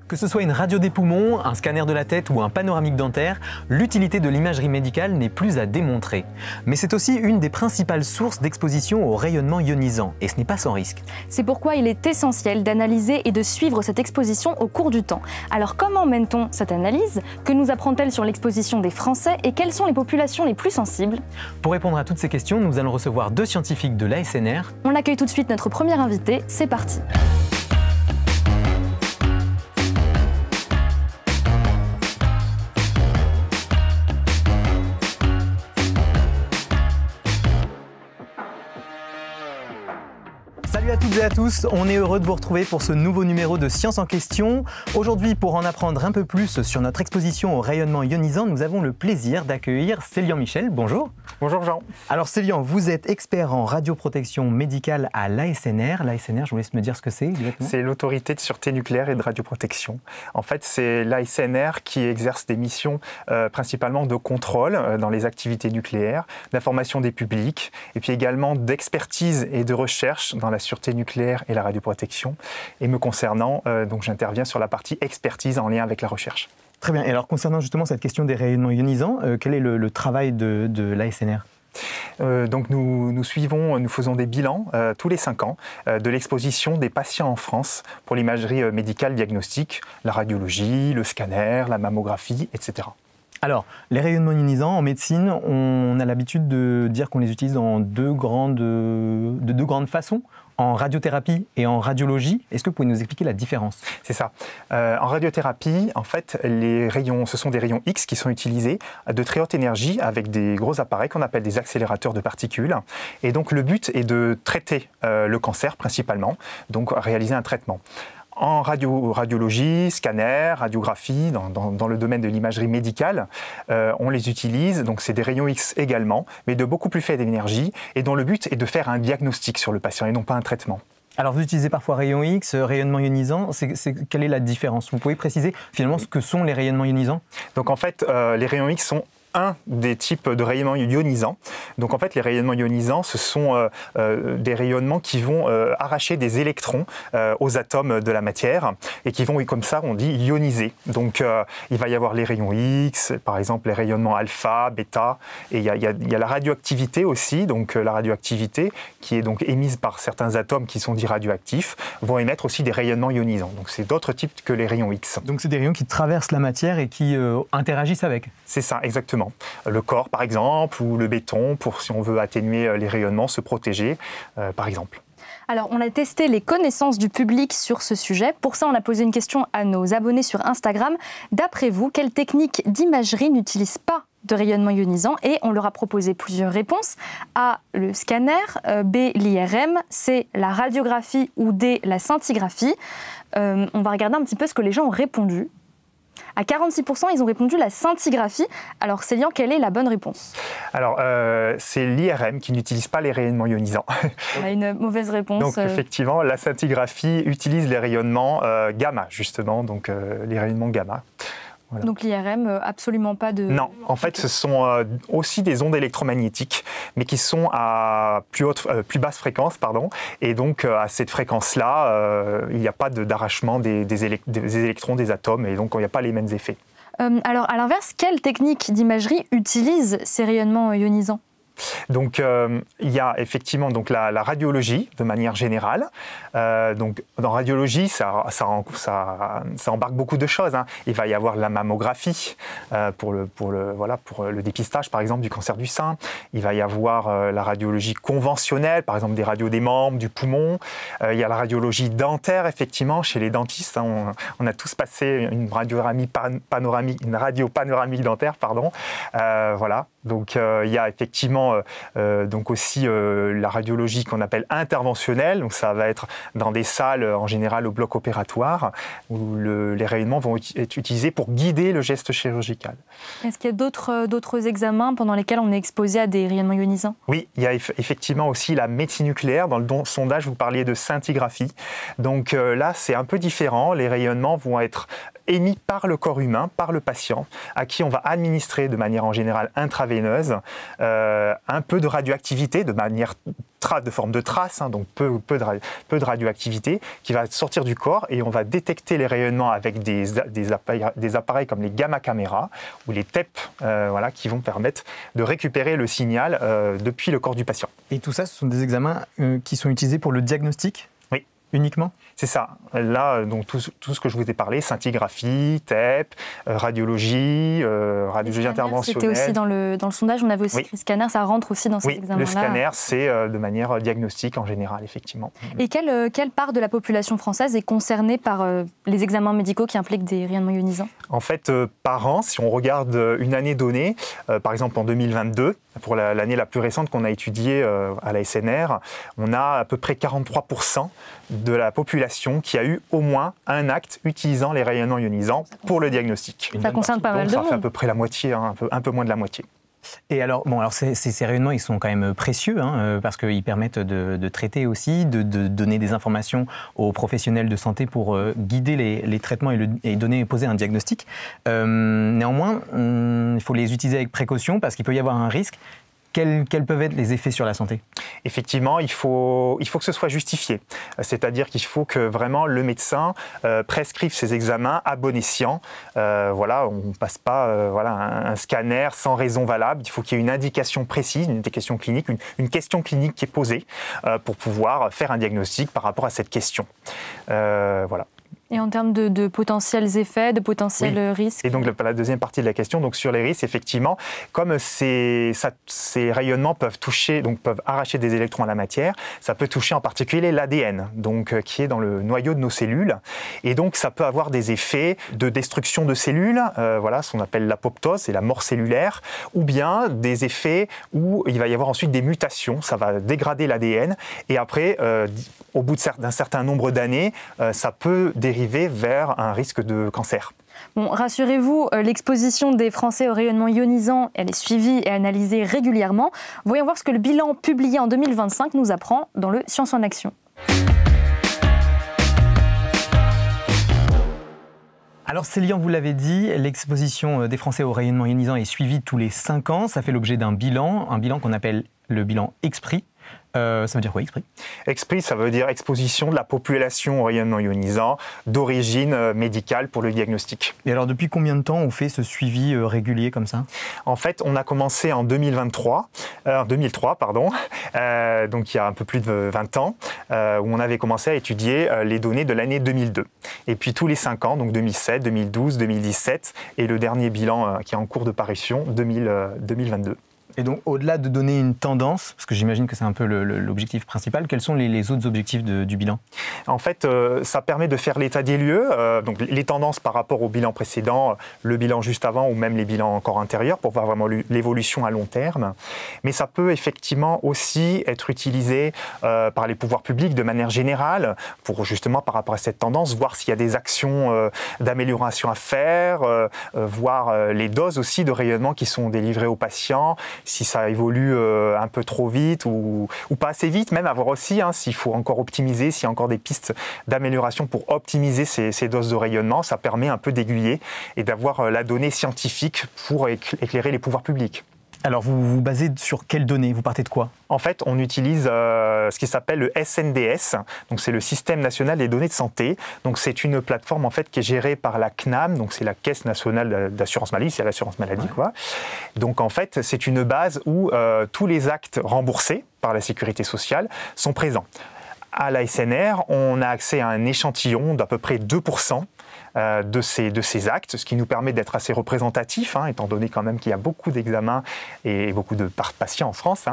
Que ce soit une radio des poumons, un scanner de la tête ou un panoramique dentaire, l'utilité de l'imagerie médicale n'est plus à démontrer. Mais c'est aussi une des principales sources d'exposition au rayonnement ionisant, et ce n'est pas sans risque. C'est pourquoi il est essentiel d'analyser et de suivre cette exposition au cours du temps. Alors comment mène-t-on cette analyse? Que nous apprend-elle sur l'exposition des Français et quelles sont les populations les plus sensibles? Pour répondre à toutes ces questions, nous allons recevoir deux scientifiques de l'ASNR. On accueille tout de suite notre premier invité, c'est parti. Salut à toutes et à tous, on est heureux de vous retrouver pour ce nouveau numéro de Science en question. Aujourd'hui, pour en apprendre un peu plus sur notre exposition au rayonnement ionisant, nous avons le plaisir d'accueillir Célian Michel. Bonjour. Bonjour Jean. Alors Célian, vous êtes expert en radioprotection médicale à l'ASNR. L'ASNR, je vous laisse me dire ce que c'est exactement. C'est l'autorité de sûreté nucléaire et de radioprotection. En fait, c'est l'ASNR qui exerce des missions principalement de contrôle dans les activités nucléaires, d'information des publics, et puis également d'expertise et de recherche dans la sûreté nucléaire et la radioprotection. Et me concernant, donc j'interviens sur la partie expertise en lien avec la recherche. Très bien. Et alors concernant justement cette question des rayonnements ionisants, quel est le travail de l'ASNR ? Donc nous faisons des bilans tous les 5 ans de l'exposition des patients en France pour l'imagerie médicale diagnostique, la radiologie, le scanner, la mammographie, etc. Alors, les rayonnements ionisants, en médecine, on a l'habitude de dire qu'on les utilise de deux grandes façons, en radiothérapie et en radiologie. Est-ce que vous pouvez nous expliquer la différence? C'est ça. En radiothérapie, en fait, ce sont des rayons X qui sont utilisés de très haute énergie avec des gros appareils qu'on appelle des accélérateurs de particules. Et donc, le but est de traiter le cancer principalement, donc réaliser un traitement. En radiologie, scanner, radiographie, dans le domaine de l'imagerie médicale, on les utilise, donc c'est des rayons X également, mais de beaucoup plus faible énergie, et dont le but est de faire un diagnostic sur le patient et non pas un traitement. Alors vous utilisez parfois rayons X, rayonnement ionisant, quelle est la différence? Vous pouvez préciser finalement ce que sont les rayonnements ionisants? Donc en fait, les rayons X sont un des types de rayonnements ionisants. Donc en fait, les rayonnements ionisants, ce sont des rayonnements qui vont arracher des électrons aux atomes de la matière et qui vont, comme ça, on dit ioniser. Donc il va y avoir les rayons X, par exemple les rayonnements alpha, bêta, et il y a la radioactivité aussi. Donc la radioactivité, qui est donc émise par certains atomes qui sont dits radioactifs, vont émettre aussi des rayonnements ionisants. Donc c'est d'autres types que les rayons X. Donc c'est des rayons qui traversent la matière et qui interagissent avec? C'est ça, exactement. Le corps, par exemple, ou le béton, pour si on veut atténuer les rayonnements, se protéger, par exemple. Alors, on a testé les connaissances du public sur ce sujet. Pour ça, on a posé une question à nos abonnés sur Instagram. D'après vous, quelle technique d'imagerie n'utilise pas de rayonnement ionisant? Et on leur a proposé plusieurs réponses. A, le scanner, B, l'IRM, C, la radiographie ou D, la scintigraphie. On va regarder un petit peu ce que les gens ont répondu. À 46%, ils ont répondu la scintigraphie. Alors Célian, quelle est la bonne réponse? Alors, c'est l'IRM qui n'utilise pas les rayonnements ionisants. On a une mauvaise réponse. Donc effectivement, la scintigraphie utilise les rayonnements gamma, justement, donc les rayonnements gamma. Voilà. Donc l'IRM, absolument pas de... Non, en fait, ce sont aussi des ondes électromagnétiques, mais qui sont à plus basse fréquence, pardon. Et donc, à cette fréquence-là, il n'y a pas d'arrachement des électrons, des atomes, et donc il n'y a pas les mêmes effets. Alors, à l'inverse, quelle technique d'imagerie utilise ces rayonnements ionisants? Donc, il y a effectivement donc, la radiologie de manière générale. Donc, dans radiologie, ça embarque beaucoup de choses, hein. Il va y avoir la mammographie pour le dépistage, par exemple, du cancer du sein. Il va y avoir la radiologie conventionnelle, par exemple, des radios des membres, du poumon. Il y a la radiologie dentaire, effectivement, chez les dentistes. Hein, on a tous passé une radio panoramique dentaire, pardon. Voilà. Donc, il y a effectivement donc aussi la radiologie qu'on appelle interventionnelle. Donc, ça va être dans des salles, en général au bloc opératoire, où les rayonnements vont être utilisés pour guider le geste chirurgical. Est-ce qu'il y a d'autres examens pendant lesquels on est exposé à des rayonnements ionisants? Oui, il y a effectivement aussi la médecine nucléaire. Dans le sondage, vous parliez de scintigraphie. Donc là, c'est un peu différent. Les rayonnements vont être émis par le corps humain, par le patient, à qui on va administrer de manière en général intraveineuse veineuse, un peu de radioactivité de forme de trace, donc peu de radioactivité qui va sortir du corps, et on va détecter les rayonnements avec des appareils comme les gamma caméras ou les TEP, qui vont permettre de récupérer le signal depuis le corps du patient. Et tout ça, ce sont des examens qui sont utilisés pour le diagnostic ? Oui. Uniquement ? C'est ça. Là, donc, tout ce que je vous ai parlé, scintigraphie, TEP, radiologie interventionnelle. C'était aussi dans le sondage, on avait aussi écrit scanner, ça rentre aussi dans ces examens-là. Oui, le scanner, c'est de manière diagnostique en général, effectivement. Et quelle part de la population française est concernée par les examens médicaux qui impliquent des rayonnements ionisants ? En fait, par an, si on regarde une année donnée, par exemple en 2022, pour l'année la plus récente qu'on a étudiée à la SNR, on a à peu près 43% de la population qui a eu au moins un acte utilisant les rayonnements ionisants pour le diagnostic. Ça concerne pas mal de monde. Ça fait à peu près la moitié, un peu moins de la moitié. Et alors, ces rayonnements, ils sont quand même précieux, parce qu'ils permettent de traiter aussi, de donner des informations aux professionnels de santé pour guider les traitements et poser un diagnostic. Néanmoins, il faut les utiliser avec précaution parce qu'il peut y avoir un risque. Quels peuvent être les effets sur la santé ? Effectivement, il faut que ce soit justifié. C'est-à-dire qu'il faut que vraiment le médecin prescrive ces examens à bon escient. On ne passe pas un scanner sans raison valable. Il faut qu'il y ait une indication précise, une indication clinique, une question clinique qui est posée pour pouvoir faire un diagnostic par rapport à cette question. Et en termes de potentiels effets, de potentiels risques ? Et donc la deuxième partie de la question, donc sur les risques, effectivement, comme ces rayonnements peuvent arracher des électrons à la matière, ça peut toucher en particulier l'ADN, qui est dans le noyau de nos cellules. Et donc ça peut avoir des effets de destruction de cellules, ce qu'on appelle l'apoptose, c'est la mort cellulaire, ou bien des effets où il va y avoir ensuite des mutations, ça va dégrader l'ADN, et après, au bout d'un certain nombre d'années, ça peut dériver vers un risque de cancer. Bon, rassurez-vous, l'exposition des Français aux rayonnements ionisants, elle est suivie et analysée régulièrement. Voyons voir ce que le bilan publié en 2025 nous apprend dans le Science en Action. Alors Célian, vous l'avez dit, l'exposition des Français aux rayonnements ionisants est suivie tous les 5 ans. Ça fait l'objet d'un bilan qu'on appelle le bilan EXPRI. Ça veut dire quoi, EXPRI ? EXPRI, ça veut dire exposition de la population au rayonnement ionisant d'origine médicale pour le diagnostic. Et alors, depuis combien de temps on fait ce suivi régulier comme ça ? En fait, on a commencé en 2003, donc il y a un peu plus de 20 ans, où on avait commencé à étudier les données de l'année 2002. Et puis tous les 5 ans, donc 2007, 2012, 2017, et le dernier bilan qui est en cours de parution, 2022. Et donc, au-delà de donner une tendance, parce que j'imagine que c'est un peu l'objectif principal, quels sont les autres objectifs du bilan ? En fait, ça permet de faire l'état des lieux, donc les tendances par rapport au bilan précédent, le bilan juste avant ou même les bilans encore antérieurs pour voir vraiment l'évolution à long terme. Mais ça peut effectivement aussi être utilisé par les pouvoirs publics de manière générale pour justement par rapport à cette tendance, voir s'il y a des actions d'amélioration à faire, voir les doses aussi de rayonnement qui sont délivrées aux patients, si ça évolue un peu trop vite ou pas assez vite, même à voir aussi s'il faut encore optimiser, s'il y a encore des pistes d'amélioration pour optimiser ces doses de rayonnement. Ça permet un peu d'aiguiller et d'avoir la donnée scientifique pour éclairer les pouvoirs publics. Alors, vous vous basez sur quelles données ? Vous partez de quoi ? En fait, on utilise ce qui s'appelle le SNDS, donc c'est le Système national des données de santé. Donc c'est une plateforme en fait qui est gérée par la CNAM, donc c'est la Caisse nationale d'assurance maladie, c'est l'assurance maladie quoi. Donc en fait, c'est une base où tous les actes remboursés par la sécurité sociale sont présents. À la SNR, on a accès à un échantillon d'à peu près 2% de ces actes, ce qui nous permet d'être assez représentatif, étant donné quand même qu'il y a beaucoup d'examens et beaucoup de patients en France,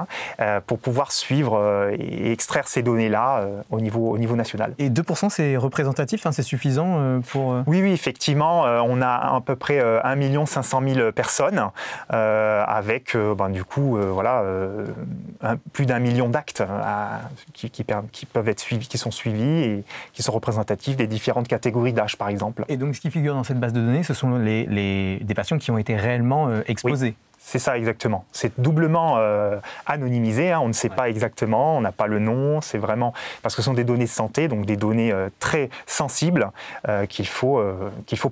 pour pouvoir suivre et extraire ces données-là au niveau national. Et 2%, c'est représentatif, c'est suffisant pour... Oui, effectivement, on a à peu près 1 500 000 personnes avec plus d'1 million d'actes qui peuvent être suivis, qui sont suivis et qui sont représentatifs des différentes catégories d'âge, par exemple. Et donc ce qui figure dans cette base de données, ce sont des patients qui ont été réellement exposés. Oui. C'est ça exactement. C'est doublement anonymisé, hein. On ne sait pas exactement, on n'a pas le nom, c'est vraiment parce que ce sont des données de santé, donc des données très sensibles qu'il faut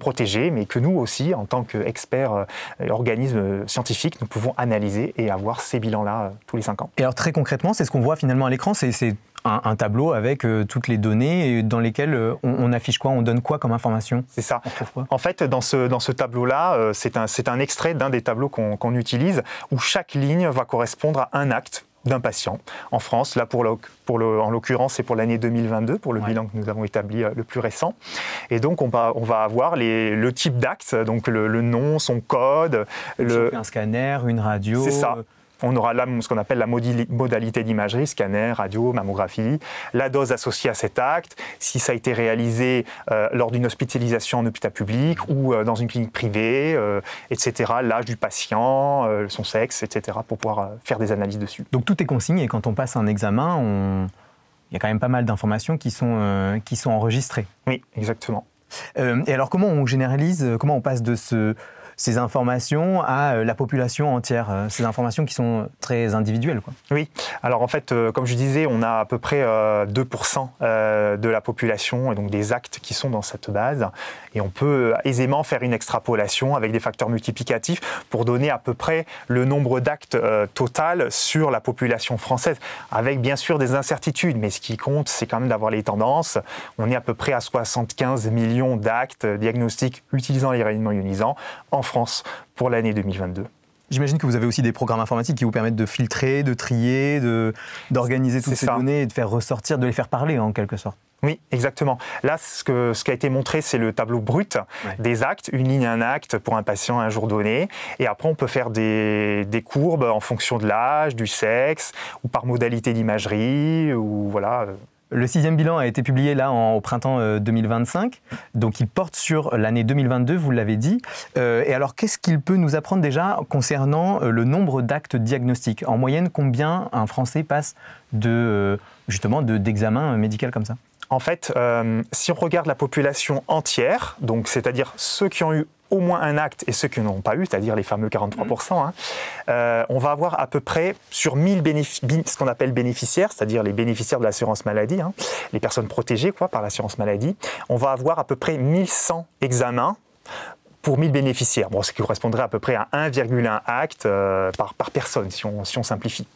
protéger, mais que nous aussi, en tant qu'experts, organismes scientifiques, nous pouvons analyser et avoir ces bilans-là tous les 5 ans. Et alors très concrètement, c'est ce qu'on voit finalement à l'écran, c'est un tableau avec toutes les données dans lesquelles on affiche quoi, on donne quoi comme information? C'est ça. En fait, dans ce tableau-là, c'est un extrait d'un des tableaux qu'on utilise où chaque ligne va correspondre à un acte d'un patient en France. Là, en l'occurrence, c'est pour l'année 2022, pour le bilan que nous avons établi le plus récent. Et donc, on va avoir le type d'acte, donc le nom, son code. Un scanner, une radio. C'est ça. On aura là ce qu'on appelle la modalité d'imagerie, scanner, radio, mammographie, la dose associée à cet acte, si ça a été réalisé lors d'une hospitalisation en hôpital public ou dans une clinique privée, etc., l'âge du patient, son sexe, etc., pour pouvoir faire des analyses dessus. Donc tout est consigné et quand on passe un examen, il y a quand même pas mal d'informations qui sont enregistrées. Oui, exactement. Et alors comment on généralise, comment on passe de ces informations à la population entière, ces informations qui sont très individuelles, quoi. Oui, alors en fait, comme je disais, on a à peu près 2% de la population et donc des actes qui sont dans cette base. Et on peut aisément faire une extrapolation avec des facteurs multiplicatifs pour donner à peu près le nombre d'actes total sur la population française, avec bien sûr des incertitudes. Mais ce qui compte, c'est quand même d'avoir les tendances. On est à peu près à 75 millions d'actes diagnostiques utilisant les rayonnements ionisants en France pour l'année 2022. J'imagine que vous avez aussi des programmes informatiques qui vous permettent de filtrer, de trier, d'organiser toutes ces données et de faire ressortir, de les faire parler en quelque sorte. Oui, exactement. Là, ce qui a été montré, c'est le tableau brut des actes, une ligne, un acte pour un patient à un jour donné. Et après, on peut faire des courbes en fonction de l'âge, du sexe, ou par modalité d'imagerie, ou voilà. Le 6e bilan a été publié là au printemps 2025, donc il porte sur l'année 2022, vous l'avez dit. Et alors, qu'est-ce qu'il peut nous apprendre déjà concernant le nombre d'actes diagnostiques? En moyenne, combien un Français passe d'examens médicaux comme ça? En fait, si on regarde la population entière, donc c'est-à-dire ceux qui ont eu au moins un acte et ceux qui n'ont pas eu, c'est-à-dire les fameux 43%, on va avoir à peu près sur 1000 ce qu'on appelle bénéficiaires, c'est-à-dire les bénéficiaires de l'assurance maladie, les personnes protégées par l'assurance maladie, on va avoir à peu près 1100 examens pour 1000 bénéficiaires, ce qui correspondrait à peu près à 1,1 acte par personne, si on simplifie.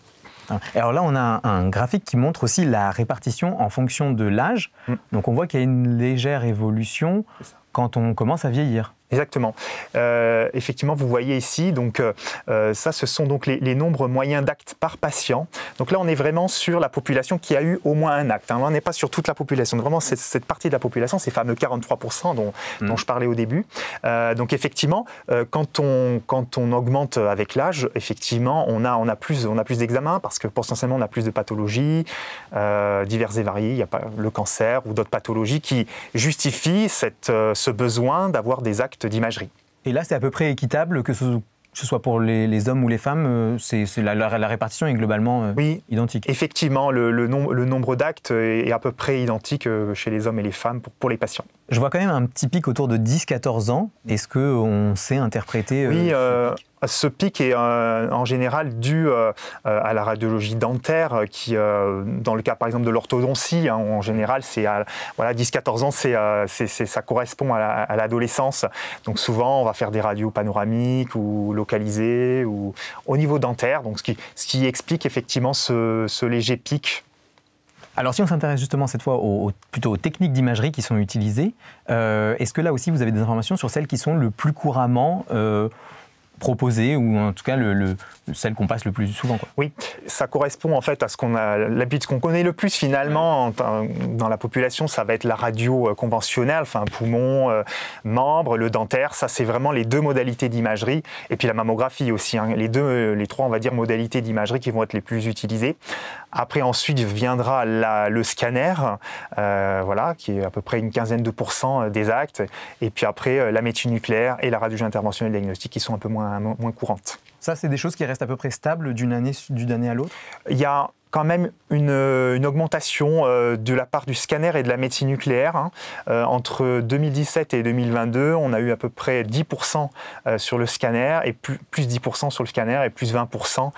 Alors là, on a un graphique qui montre aussi la répartition en fonction de l'âge. Donc on voit qu'il y a une légère évolution quand on commence à vieillir. Exactement. Effectivement, vous voyez ici, donc ça, ce sont donc les nombres moyens d'actes par patient. Donc là, on est vraiment sur la population qui a eu au moins un acte. Là, on n'est pas sur toute la population. Vraiment, cette partie de la population, ces fameux 43% dont je parlais au début. Donc effectivement, quand on augmente avec l'âge, effectivement, on a plus d'examens parce que potentiellement, on a plus de pathologies diverses et variées. Il y a pas le cancer ou d'autres pathologies qui justifient ce besoin d'avoir des actes d'imagerie. Et là, c'est à peu près équitable, que ce soit pour les hommes ou les femmes, la répartition est globalement identique. Effectivement, le nombre d'actes est à peu près identique chez les hommes et les femmes pour les patients. Je vois quand même un petit pic autour de 10-14 ans. Est-ce qu'on sait interpréter ce pic est en général dû à la radiologie dentaire qui, dans le cas par exemple de l'orthodontie, en général, 10-14 ans, ça correspond à l'adolescence. Donc souvent, on va faire des radios panoramiques ou localisées ou au niveau dentaire, donc ce qui explique effectivement ce léger pic. Alors si on s'intéresse justement cette fois plutôt aux techniques d'imagerie qui sont utilisées, est-ce que là aussi vous avez des informations sur celles qui sont le plus couramment proposées ou en tout cas celles qu'on passe le plus souvent, quoi? Oui, ça correspond en fait à ce qu'on connaît le plus finalement dans la population. Ça va être la radio conventionnelle, poumon, membre, le dentaire. Ça, c'est vraiment les deux modalités d'imagerie. Et puis la mammographie aussi. Les trois, on va dire, modalités d'imagerie qui vont être les plus utilisées. Après, ensuite viendra le scanner, qui est à peu près une quinzaine de % des actes. Et puis après, la médecine nucléaire et la radiologie interventionnelle diagnostique qui sont un peu moins moins courantes. Ça, c'est des choses qui restent à peu près stables d'une année à l'autre? Il y a quand même une augmentation de la part du scanner et de la médecine nucléaire. Entre 2017 et 2022, on a eu à peu près 10% sur le scanner, et plus 10% sur le scanner et plus 20%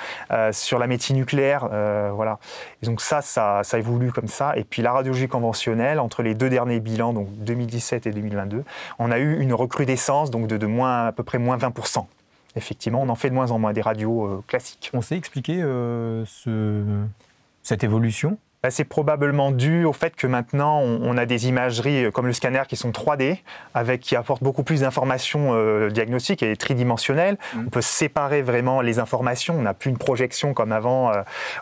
sur la médecine nucléaire. Voilà. Et donc ça évolue comme ça. Et puis la radiologie conventionnelle, entre les 2 derniers bilans, donc 2017 et 2022, on a eu une recrudescence donc de à peu près moins 20%. Effectivement, on en fait de moins en moins des radios classiques. On sait expliquer cette évolution? C'est probablement dû au fait que maintenant on a des imageries comme le scanner qui sont 3D, qui apportent beaucoup plus d'informations diagnostiques et tridimensionnelles. On peut séparer vraiment les informations, on n'a plus une projection comme avant.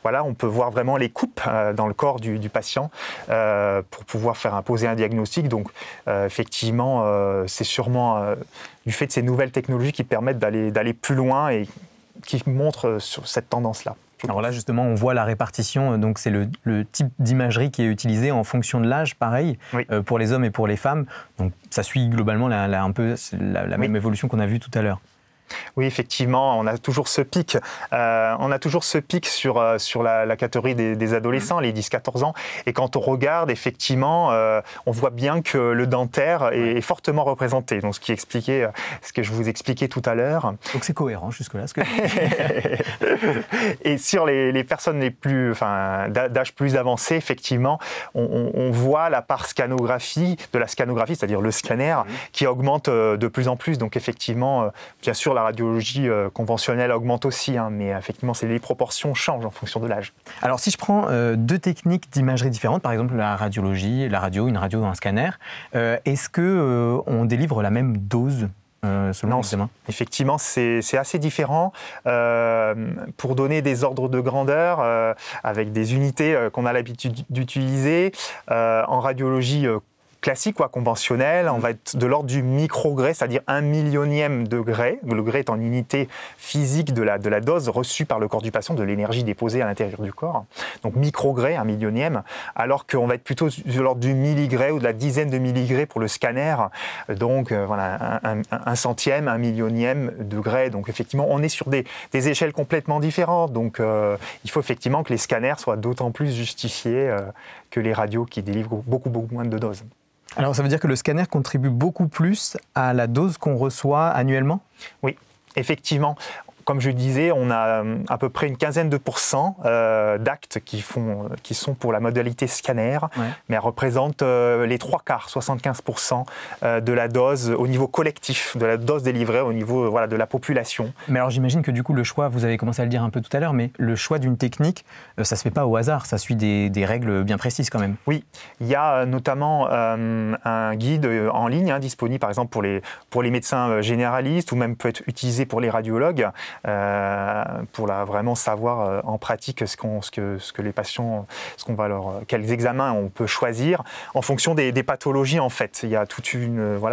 Voilà, on peut voir vraiment les coupes dans le corps du patient pour pouvoir poser un diagnostic. Donc effectivement, c'est sûrement du fait de ces nouvelles technologies qui permettent d'aller plus loin et qui montrent sur cette tendance-là. Alors là, justement, on voit la répartition, donc c'est le type d'imagerie qui est utilisé en fonction de l'âge, pareil, oui. Pour les hommes et pour les femmes. Donc ça suit globalement un peu la même évolution qu'on a vue tout à l'heure. Oui, effectivement, on a toujours ce pic. Sur la catégorie des adolescents, les 10-14 ans. Et quand on regarde, effectivement, on voit bien que le dentaire est fortement représenté. Donc, ce que je vous expliquais tout à l'heure. Donc, c'est cohérent jusque-là. Et sur les personnes d'âge plus avancé, effectivement, on voit la part de la scanographie, c'est-à-dire le scanner, qui augmente de plus en plus. Donc, effectivement, bien sûr, la radiologie conventionnelle augmente aussi, mais effectivement, les proportions changent en fonction de l'âge. Alors, si je prends 2 techniques d'imagerie différentes, par exemple la radiologie, une radio, un scanner, est-ce qu'on délivre la même dose selon l'examen? Effectivement, c'est assez différent. Pour donner des ordres de grandeur, avec des unités qu'on a l'habitude d'utiliser, en radiologie classique, conventionnel, on va être de l'ordre du microgré, c'est-à-dire 1 millionième de gré. Le gré est en unité physique de la dose reçue par le corps du patient, de l'énergie déposée à l'intérieur du corps. Donc microgré, 1 millionième, alors qu'on va être plutôt de l'ordre du milligré ou de la dizaine de milligrés pour le scanner. Donc voilà, 1 centième, 1 millionième de gré. Donc effectivement, on est sur des échelles complètement différentes. Donc il faut effectivement que les scanners soient d'autant plus justifiés que les radios qui délivrent beaucoup moins de doses. Alors ça veut dire que le scanner contribue beaucoup plus à la dose qu'on reçoit annuellement? Oui, effectivement. Comme je disais, on a à peu près une quinzaine de % d'actes qui sont pour la modalité scanner, mais elles représentent les 3/4, 75% de la dose au niveau collectif, de la dose délivrée au niveau de la population. Mais alors j'imagine que du coup le choix, vous avez commencé à le dire un peu tout à l'heure, mais le choix d'une technique, ça ne se fait pas au hasard, ça suit des règles bien précises quand même. Oui, il y a notamment un guide en ligne disponible par exemple pour les médecins généralistes ou même peut être utilisé pour les radiologues. Pour vraiment savoir en pratique ce que les patients, quels examens on peut choisir en fonction des pathologies en fait. Il y a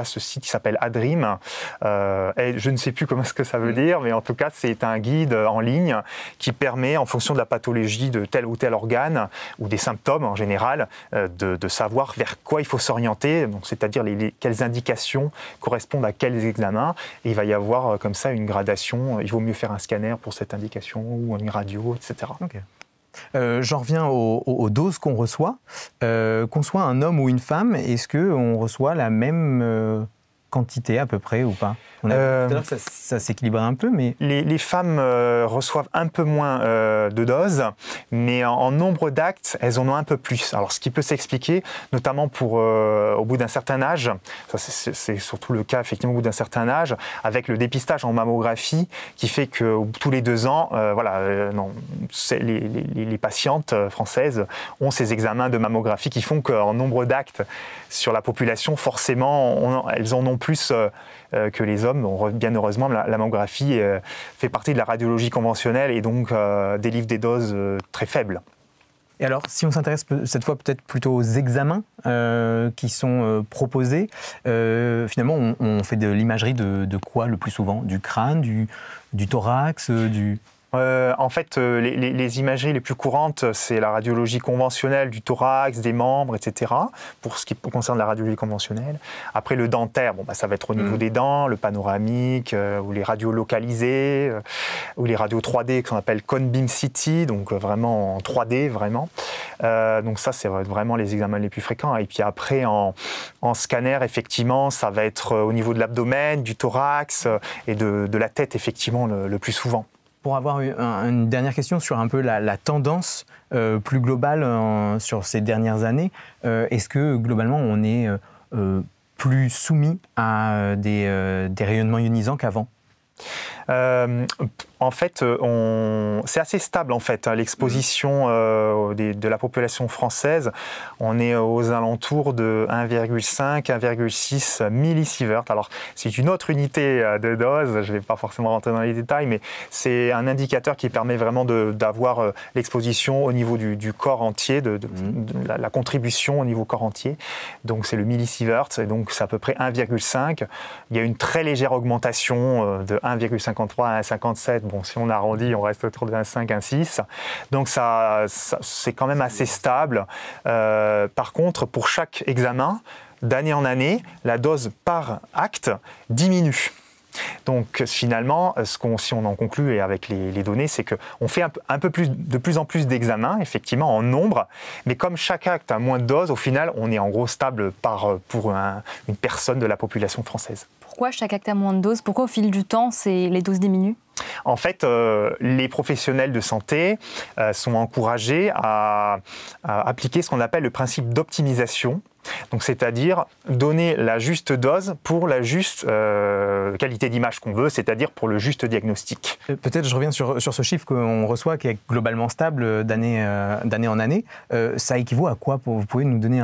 ce site qui s'appelle Adrim. Et je ne sais plus comment est-ce que ça veut dire, mais en tout cas c'est un guide en ligne qui permet en fonction de la pathologie de tel ou tel organe ou des symptômes en général de savoir vers quoi il faut s'orienter, donc c'est-à-dire quelles indications correspondent à quels examens. Et il va y avoir comme ça une gradation. Il vaut mieux faire un scanner pour cette indication ou une radio, etc. Okay. J'en reviens aux doses qu'on reçoit. Qu'on soit un homme ou une femme, est-ce qu'on reçoit la même quantité à peu près ou pas? On a vu tout à l'heure que ça s'équilibre un peu, mais... Les femmes reçoivent un peu moins de doses, mais en nombre d'actes, elles en ont un peu plus. Alors, ce qui peut s'expliquer, notamment au bout d'un certain âge, ça c'est surtout le cas effectivement au bout d'un certain âge, avec le dépistage en mammographie, qui fait que tous les 2 ans, les patientes françaises ont ces examens de mammographie qui font qu'en nombre d'actes sur la population, forcément, elles en ont plus que les hommes. Bien heureusement, la mammographie fait partie de la radiologie conventionnelle et donc délivre des doses très faibles. Et alors, si on s'intéresse cette fois peut-être plutôt aux examens qui sont proposés, finalement, on fait de l'imagerie de quoi le plus souvent? Du crâne, du thorax, En fait, les imageries les plus courantes, c'est la radiologie conventionnelle du thorax, des membres, etc., pour ce qui concerne la radiologie conventionnelle. Après, le dentaire, ça va être au niveau des dents, le panoramique, ou les radios localisées, ou les radios 3D qu'on appelle Cone Beam CT, donc vraiment en 3D, vraiment. Donc ça, c'est vraiment les examens les plus fréquents. Et puis après, en scanner, effectivement, ça va être au niveau de l'abdomen, du thorax et de la tête, effectivement, le plus souvent. Pour avoir une dernière question sur un peu la tendance plus globale sur ces dernières années, est-ce que globalement on est plus soumis à des rayonnements ionisants qu'avant ? En fait, c'est assez stable en fait, l'exposition de la population française. On est aux alentours de 1,5, 1,6 millisievert. Alors, c'est une autre unité de dose, je ne vais pas forcément rentrer dans les détails, mais c'est un indicateur qui permet vraiment d'avoir l'exposition au niveau du corps entier, de la contribution au niveau corps entier. Donc, c'est le millisievert, et donc c'est à peu près 1,5. Il y a une très légère augmentation de 1,53 à 1,57. Bon, si on arrondit, on reste autour de 1,5, 1,6. Donc ça c'est quand même assez stable. Par contre, pour chaque examen, d'année en année, la dose par acte diminue. Donc finalement, si on en conclut et avec les données, c'est qu'on fait de plus en plus d'examens, effectivement, en nombre, mais comme chaque acte a moins de doses, au final, on est en gros stable pour une personne de la population française. Pourquoi chaque acte a moins de doses ? Pourquoi au fil du temps, les doses diminuent ? En fait, les professionnels de santé sont encouragés à appliquer ce qu'on appelle le principe d'optimisation. Donc, c'est-à-dire donner la juste dose pour la juste qualité d'image qu'on veut, c'est-à-dire pour le juste diagnostic. Peut-être je reviens sur ce chiffre qu'on reçoit, qui est globalement stable d'année en année. Ça équivaut à quoi ? Vous pouvez nous donner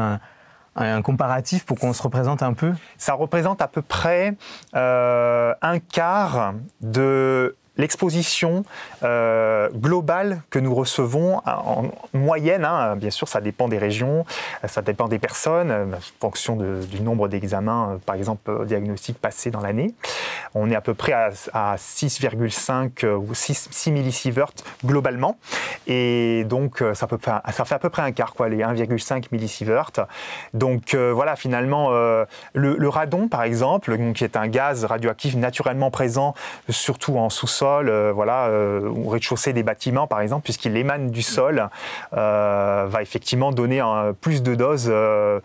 un comparatif pour qu'on se représente un peu ? Ça représente à peu près un quart de l'exposition globale que nous recevons en moyenne, bien sûr ça dépend des régions, ça dépend des personnes, en fonction du nombre d'examens, par exemple diagnostics passés dans l'année. On est à peu près à 6,5 ou 6 millisieverts globalement, et donc ça fait à peu près un quart, les 1,5 millisieverts. Donc voilà, finalement, le radon par exemple, qui est un gaz radioactif naturellement présent, surtout en sous-sol, au rez-de-chaussée des bâtiments par exemple, puisqu'il émane du sol, va effectivement donner plus de doses, à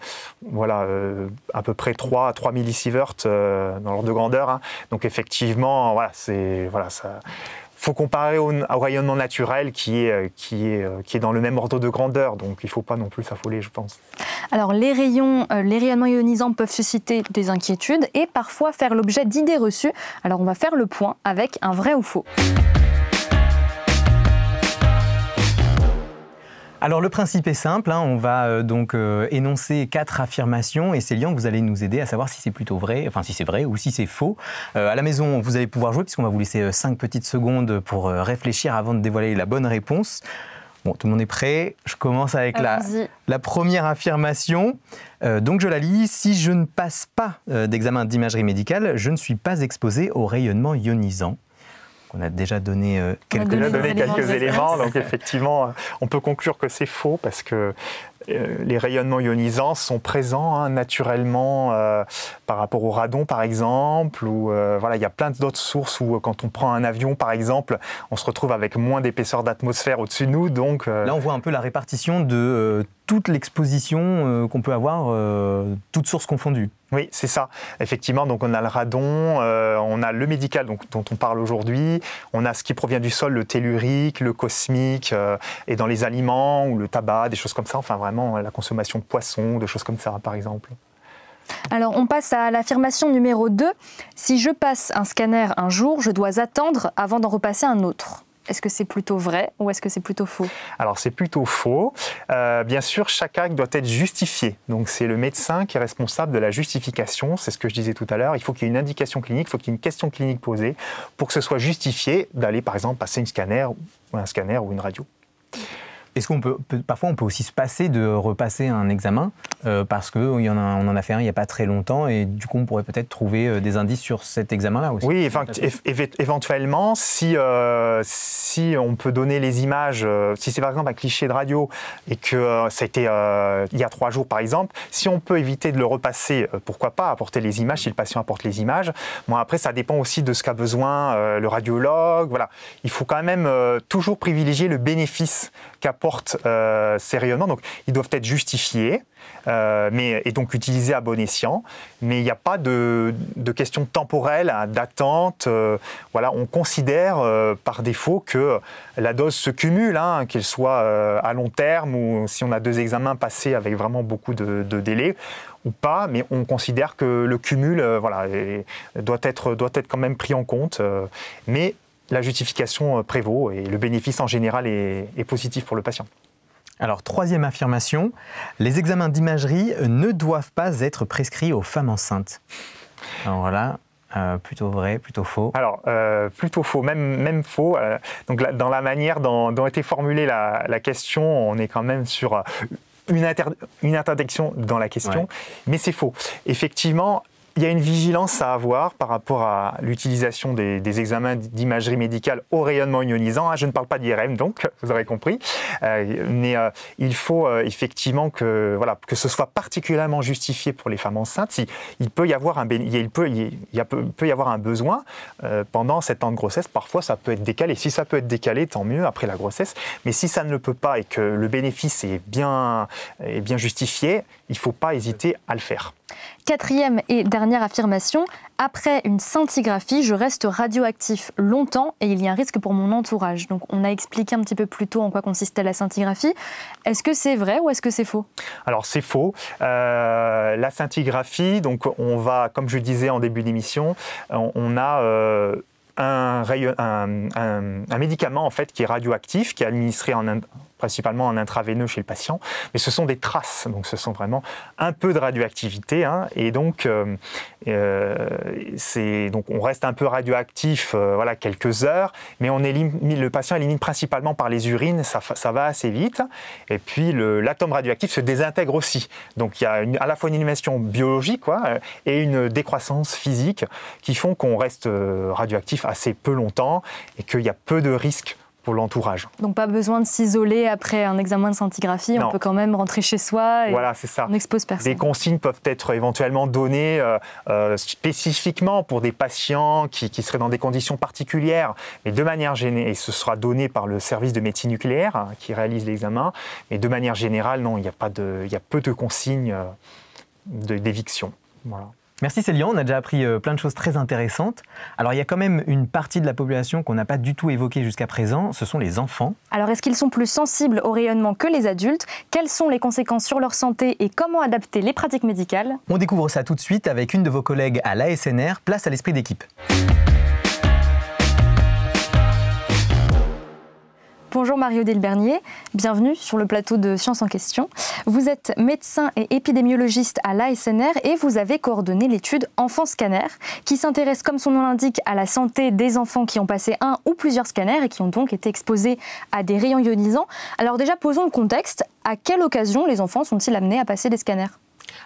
peu près 3 millisieverts dans l'ordre de grandeur. Donc effectivement, ça. Faut comparer au rayonnement naturel qui est dans le même ordre de grandeur, donc il ne faut pas non plus s'affoler, je pense. Alors les rayonnements ionisants peuvent susciter des inquiétudes et parfois faire l'objet d'idées reçues. Alors on va faire le point avec un vrai ou faux. Alors le principe est simple, on va donc énoncer 4 affirmations et Célian, vous allez nous aider à savoir si c'est plutôt vrai, si c'est vrai ou si c'est faux. À la maison, vous allez pouvoir jouer puisqu'on va vous laisser 5 petites secondes pour réfléchir avant de dévoiler la bonne réponse. Bon, tout le monde est prêt. Je commence avec la première affirmation. Donc je la lis. Si je ne passe pas d'examen d'imagerie médicale, je ne suis pas exposé au rayonnement ionisant. On a déjà donné quelques éléments, donc effectivement, on peut conclure que c'est faux parce que les rayonnements ionisants sont présents naturellement par rapport au radon par exemple, ou il y a plein d'autres sources où quand on prend un avion par exemple, on se retrouve avec moins d'épaisseur d'atmosphère au-dessus de nous. Donc, là on voit un peu la répartition de toute l'exposition qu'on peut avoir, toutes sources confondues. Oui, c'est ça. Effectivement, donc on a le radon, on a le médical dont on parle aujourd'hui, on a ce qui provient du sol, le tellurique, le cosmique, et dans les aliments ou le tabac, des choses comme ça, enfin vraiment la consommation de poissons, des choses comme ça par exemple. Alors on passe à l'affirmation numéro 2. Si je passe un scanner un jour, je dois attendre avant d'en repasser un autre. Est-ce que c'est plutôt vrai ou est-ce que c'est plutôt faux ? Alors c'est plutôt faux. Bien sûr, chaque acte doit être justifié. Donc c'est le médecin qui est responsable de la justification. C'est ce que je disais tout à l'heure. Il faut qu'il y ait une indication clinique, il faut qu'il y ait une question clinique posée pour que ce soit justifié d'aller par exemple passer un scanner ou une radio. Est-ce parfois on peut aussi se passer de repasser un examen parce qu'on en a fait un il n'y a pas très longtemps et du coup on pourrait peut-être trouver des indices sur cet examen-là aussi. Oui, éventuellement, si on peut donner les images, si c'est par exemple un cliché de radio et que ça a été il y a 3 jours par exemple, si on peut éviter de le repasser, pourquoi pas apporter les images, si le patient apporte les images. Bon, après, ça dépend aussi de ce qu'a besoin le radiologue. Voilà. Il faut quand même toujours privilégier le bénéfice qu'apportent ces rayonnements. Donc, ils doivent être justifiés et donc utilisés à bon escient. Mais il n'y a pas de question temporelle, d'attente. Voilà, on considère par défaut que la dose se cumule, qu'elle soit à long terme ou si on a 2 examens passés avec vraiment beaucoup de délai ou pas, mais on considère que le cumul doit être quand même pris en compte. Mais la justification prévaut et le bénéfice en général est positif pour le patient. Alors, 3e affirmation, les examens d'imagerie ne doivent pas être prescrits aux femmes enceintes. Alors voilà, plutôt vrai, plutôt faux. Alors, plutôt faux, même faux. Donc, dans la manière dont a été formulée la question, on est quand même sur une interdiction dans la question, mais c'est faux. Effectivement, il y a une vigilance à avoir par rapport à l'utilisation des examens d'imagerie médicale au rayonnement ionisant. Je ne parle pas d'IRM, donc, vous aurez compris. Mais il faut effectivement que ce soit particulièrement justifié pour les femmes enceintes. Il peut y avoir un besoin pendant 7 ans de grossesse. Parfois, ça peut être décalé. Si ça peut être décalé, tant mieux après la grossesse. Mais si ça ne le peut pas et que le bénéfice est bien justifié, il ne faut pas hésiter à le faire. 4e et dernière affirmation, après une scintigraphie, je reste radioactif longtemps et il y a un risque pour mon entourage. Donc on a expliqué un petit peu plus tôt en quoi consistait la scintigraphie. Est-ce que c'est vrai ou est-ce que c'est faux? Alors c'est faux. La scintigraphie, donc on va, comme je le disais en début d'émission, on a un médicament en fait qui est radioactif, qui est administré principalement en intraveineux chez le patient, mais ce sont des traces, donc ce sont vraiment un peu de radioactivité, et donc, donc on reste un peu radioactif quelques heures, mais le patient élimine principalement par les urines, ça va assez vite, et puis l'atome radioactif se désintègre aussi, donc il y a à la fois une élimination biologique et une décroissance physique qui font qu'on reste radioactif assez peu longtemps et qu'il y a peu de risques pour l'entourage. Donc pas besoin de s'isoler après un examen de scintigraphie, on peut quand même rentrer chez soi et c'est ça. On n'expose personne. Des consignes peuvent être éventuellement données spécifiquement pour des patients qui seraient dans des conditions particulières, mais de manière générale, et ce sera donné par le service de médecine nucléaire qui réalise l'examen, mais de manière générale, non, il y a peu de consignes d'éviction. Voilà. Merci Célian, on a déjà appris plein de choses très intéressantes. Alors il y a quand même une partie de la population qu'on n'a pas du tout évoquée jusqu'à présent, ce sont les enfants. Alors est-ce qu'ils sont plus sensibles au rayonnement que les adultes? Quelles sont les conséquences sur leur santé et comment adapter les pratiques médicales? On découvre ça tout de suite avec une de vos collègues à l'ASNR, place à l'esprit d'équipe. Bonjour Mario Delbernier, bienvenue sur le plateau de Science en question. Vous êtes médecin et épidémiologiste à l'ASNR et vous avez coordonné l'étude Enfants Scanner qui s'intéresse, comme son nom l'indique, à la santé des enfants qui ont passé un ou plusieurs scanners et qui ont donc été exposés à des rayons ionisants. Alors déjà, posons le contexte. À quelle occasion les enfants sont-ils amenés à passer des scanners ?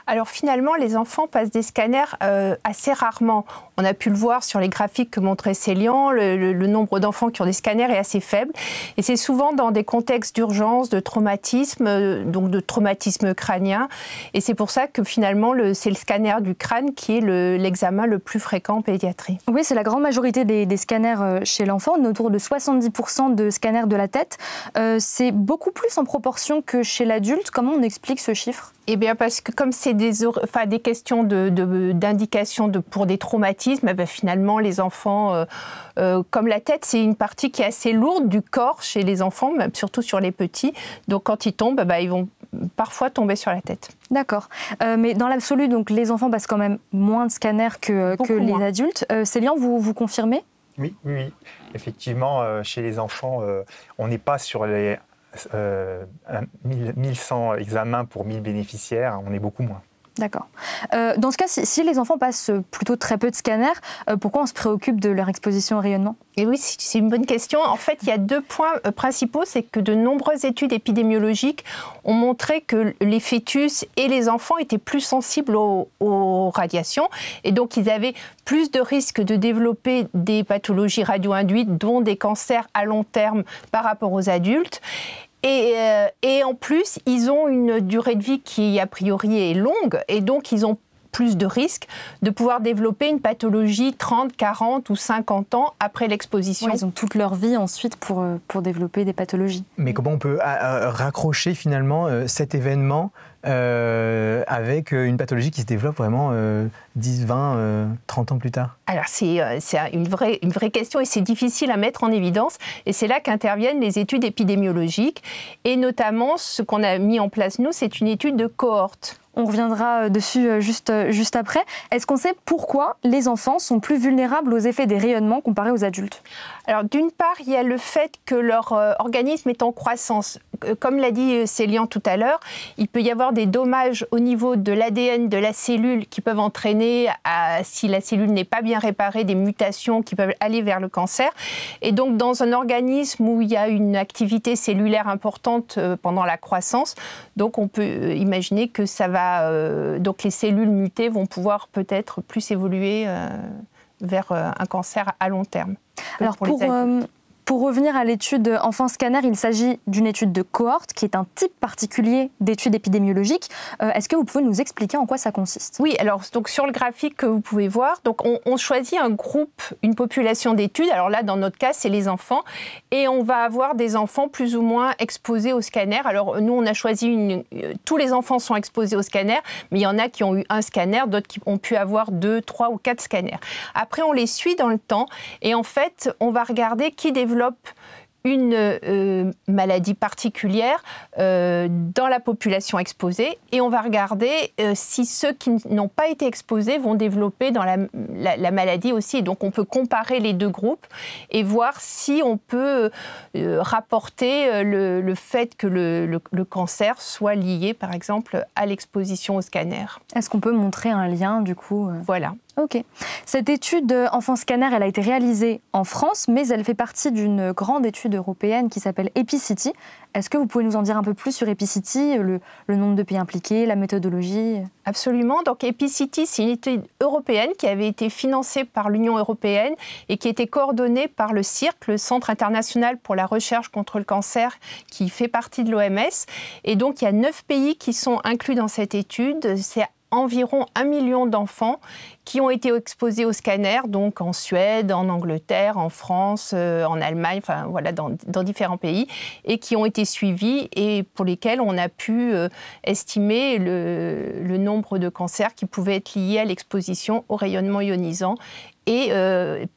Alors finalement, les enfants passent des scanners assez rarement. On a pu le voir sur les graphiques que montrait Célian, le nombre d'enfants qui ont des scanners est assez faible. Et c'est souvent dans des contextes d'urgence, de traumatisme, donc de traumatisme crânien. Et c'est pour ça que finalement, c'est le scanner du crâne qui est l'examen le plus fréquent en pédiatrie. Oui, c'est la grande majorité des scanners chez l'enfant. On est autour de 70% de scanners de la tête. C'est beaucoup plus en proportion que chez l'adulte. Comment on explique ce chiffre ? Eh bien, parce que comme c'est des questions d'indication pour des traumatismes, finalement, les enfants, comme la tête, c'est une partie qui est assez lourde du corps chez les enfants, même surtout sur les petits. Donc, quand ils tombent, ils vont parfois tomber sur la tête. D'accord. Mais dans l'absolu, donc, les enfants passent quand même moins de scanners que les adultes. Célian, vous confirmez ? Oui. Effectivement, chez les enfants, on n'est pas sur les 1100 examens pour 1000 bénéficiaires, on est beaucoup moins. D'accord. Dans ce cas, si les enfants passent plutôt très peu de scanners, pourquoi on se préoccupe de leur exposition au rayonnement? Et oui, c'est une bonne question. En fait, il y a 2 points principaux. C'est que de nombreuses études épidémiologiques ont montré que les fœtus et les enfants étaient plus sensibles aux radiations. Et donc, ils avaient plus de risques de développer des pathologies radio-induites, dont des cancers à long terme par rapport aux adultes. Et en plus, ils ont une durée de vie qui, a priori, est longue. Et donc, ils ont plus de risques de pouvoir développer une pathologie 30, 40 ou 50 ans après l'exposition. Ouais, ils ont toute leur vie ensuite pour développer des pathologies. Mais comment on peut raccrocher finalement cet événement avec une pathologie qui se développe vraiment 10, 20, 30 ans plus tard? Alors c'est une vraie question et c'est difficile à mettre en évidence. Et c'est là qu'interviennent les études épidémiologiques. Et notamment, ce qu'on a mis en place, nous, c'est une étude de cohorte. On reviendra dessus juste après. Est-ce qu'on sait pourquoi les enfants sont plus vulnérables aux effets des rayonnements comparés aux adultes? Alors d'une part, il y a le fait que leur organisme est en croissance. Comme l'a dit Célian tout à l'heure, il peut y avoir des dommages au niveau de l'ADN de la cellule qui peuvent entraîner, si la cellule n'est pas bien réparée, des mutations qui peuvent aller vers le cancer. Et donc dans un organisme où il y a une activité cellulaire importante pendant la croissance, donc on peut imaginer que ça va, donc les cellules mutées vont pouvoir peut-être plus évoluer vers un cancer à long terme. Alors pour revenir à l'étude Enfant Scanner, il s'agit d'une étude de cohorte qui est un type particulier d'étude épidémiologique. Est-ce que vous pouvez nous expliquer en quoi ça consiste? Oui, alors donc sur le graphique que vous pouvez voir, donc on choisit un groupe, une population d'études. Alors là, dans notre cas, c'est les enfants. Et on va avoir des enfants plus ou moins exposés au scanner. Alors nous, on a choisi tous les enfants sont exposés au scanner, mais il y en a qui ont eu un scanner, d'autres qui ont pu avoir 2, 3 ou 4 scanners. Après, on les suit dans le temps et en fait, on va regarder qui développe une maladie particulière dans la population exposée et on va regarder si ceux qui n'ont pas été exposés vont développer dans la maladie aussi. Et donc on peut comparer les 2 groupes et voir si on peut rapporter le fait que le cancer soit lié par exemple à l'exposition au scanner. Est-ce qu'on peut montrer un lien du coup? Voilà. Ok. Cette étude Enfant Scanner, elle a été réalisée en France, mais elle fait partie d'une grande étude européenne qui s'appelle EpiCity. Est-ce que vous pouvez nous en dire un peu plus sur EpiCity, le nombre de pays impliqués, la méthodologie? Absolument. Donc EpiCity, c'est une étude européenne qui avait été financée par l'Union européenne et qui était coordonnée par le CIRC, le Centre international pour la recherche contre le cancer, qui fait partie de l'OMS. Et donc il y a 9 pays qui sont inclus dans cette étude. C'est environ 1 million d'enfants qui ont été exposés au scanner, donc en Suède, en Angleterre, en France, en Allemagne, enfin voilà, dans différents pays, et qui ont été suivis et pour lesquels on a pu estimer le nombre de cancers qui pouvaient être liés à l'exposition au rayonnement ionisant et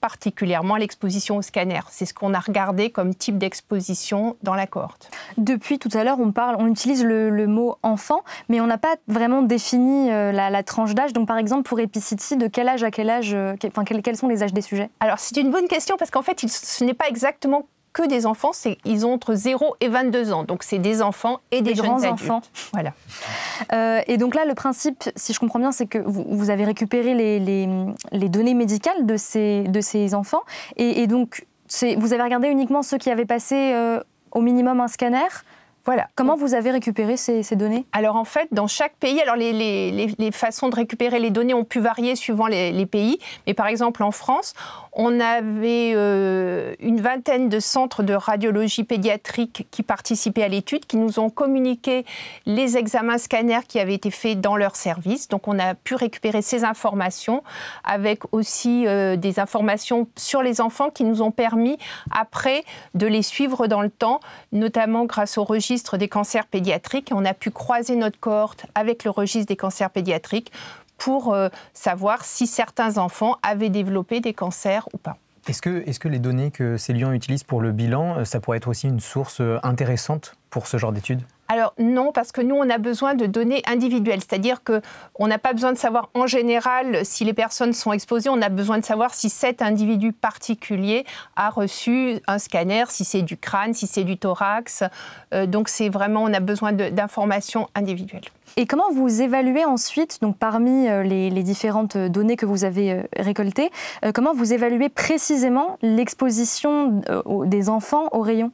particulièrement à l'exposition au scanner. C'est ce qu'on a regardé comme type d'exposition dans la cohorte. Depuis tout à l'heure, on utilise le mot enfant, mais on n'a pas vraiment défini la tranche d'âge. Donc par exemple, pour EpiCity, de quel âge à quel âge, quels sont les âges des sujets? Alors c'est une bonne question parce qu'en fait, ce n'est pas exactement que des enfants, ils ont entre 0 et 22 ans. Donc c'est des enfants et des grands jeunes enfants. Adultes. Voilà. Et donc là, le principe, si je comprends bien, c'est que vous avez récupéré les données médicales de ces enfants. Et donc, vous avez regardé uniquement ceux qui avaient passé au minimum un scanner. Voilà. Comment vous avez récupéré ces données? Alors en fait, dans chaque pays, alors les façons de récupérer les données ont pu varier suivant les pays. Mais par exemple en France, on avait une vingtaine de centres de radiologie pédiatrique qui participaient à l'étude, qui nous ont communiqué les examens scanners qui avaient été faits dans leur service. Donc on a pu récupérer ces informations avec aussi des informations sur les enfants qui nous ont permis après de les suivre dans le temps, notamment grâce au registre des cancers pédiatriques. On a pu croiser notre cohorte avec le registre des cancers pédiatriques pour savoir si certains enfants avaient développé des cancers ou pas. Est-ce que les données que Célian utilise pour le bilan, ça pourrait être aussi une source intéressante pour ce genre d'études? Alors non, parce que nous, on a besoin de données individuelles. C'est-à-dire qu'on n'a pas besoin de savoir en général si les personnes sont exposées. On a besoin de savoir si cet individu particulier a reçu un scanner, si c'est du crâne, si c'est du thorax. Donc c'est vraiment, on a besoin d'informations individuelles. Et comment vous évaluez ensuite, donc parmi les différentes données que vous avez récoltées, comment vous évaluez précisément l'exposition des enfants aux rayons ?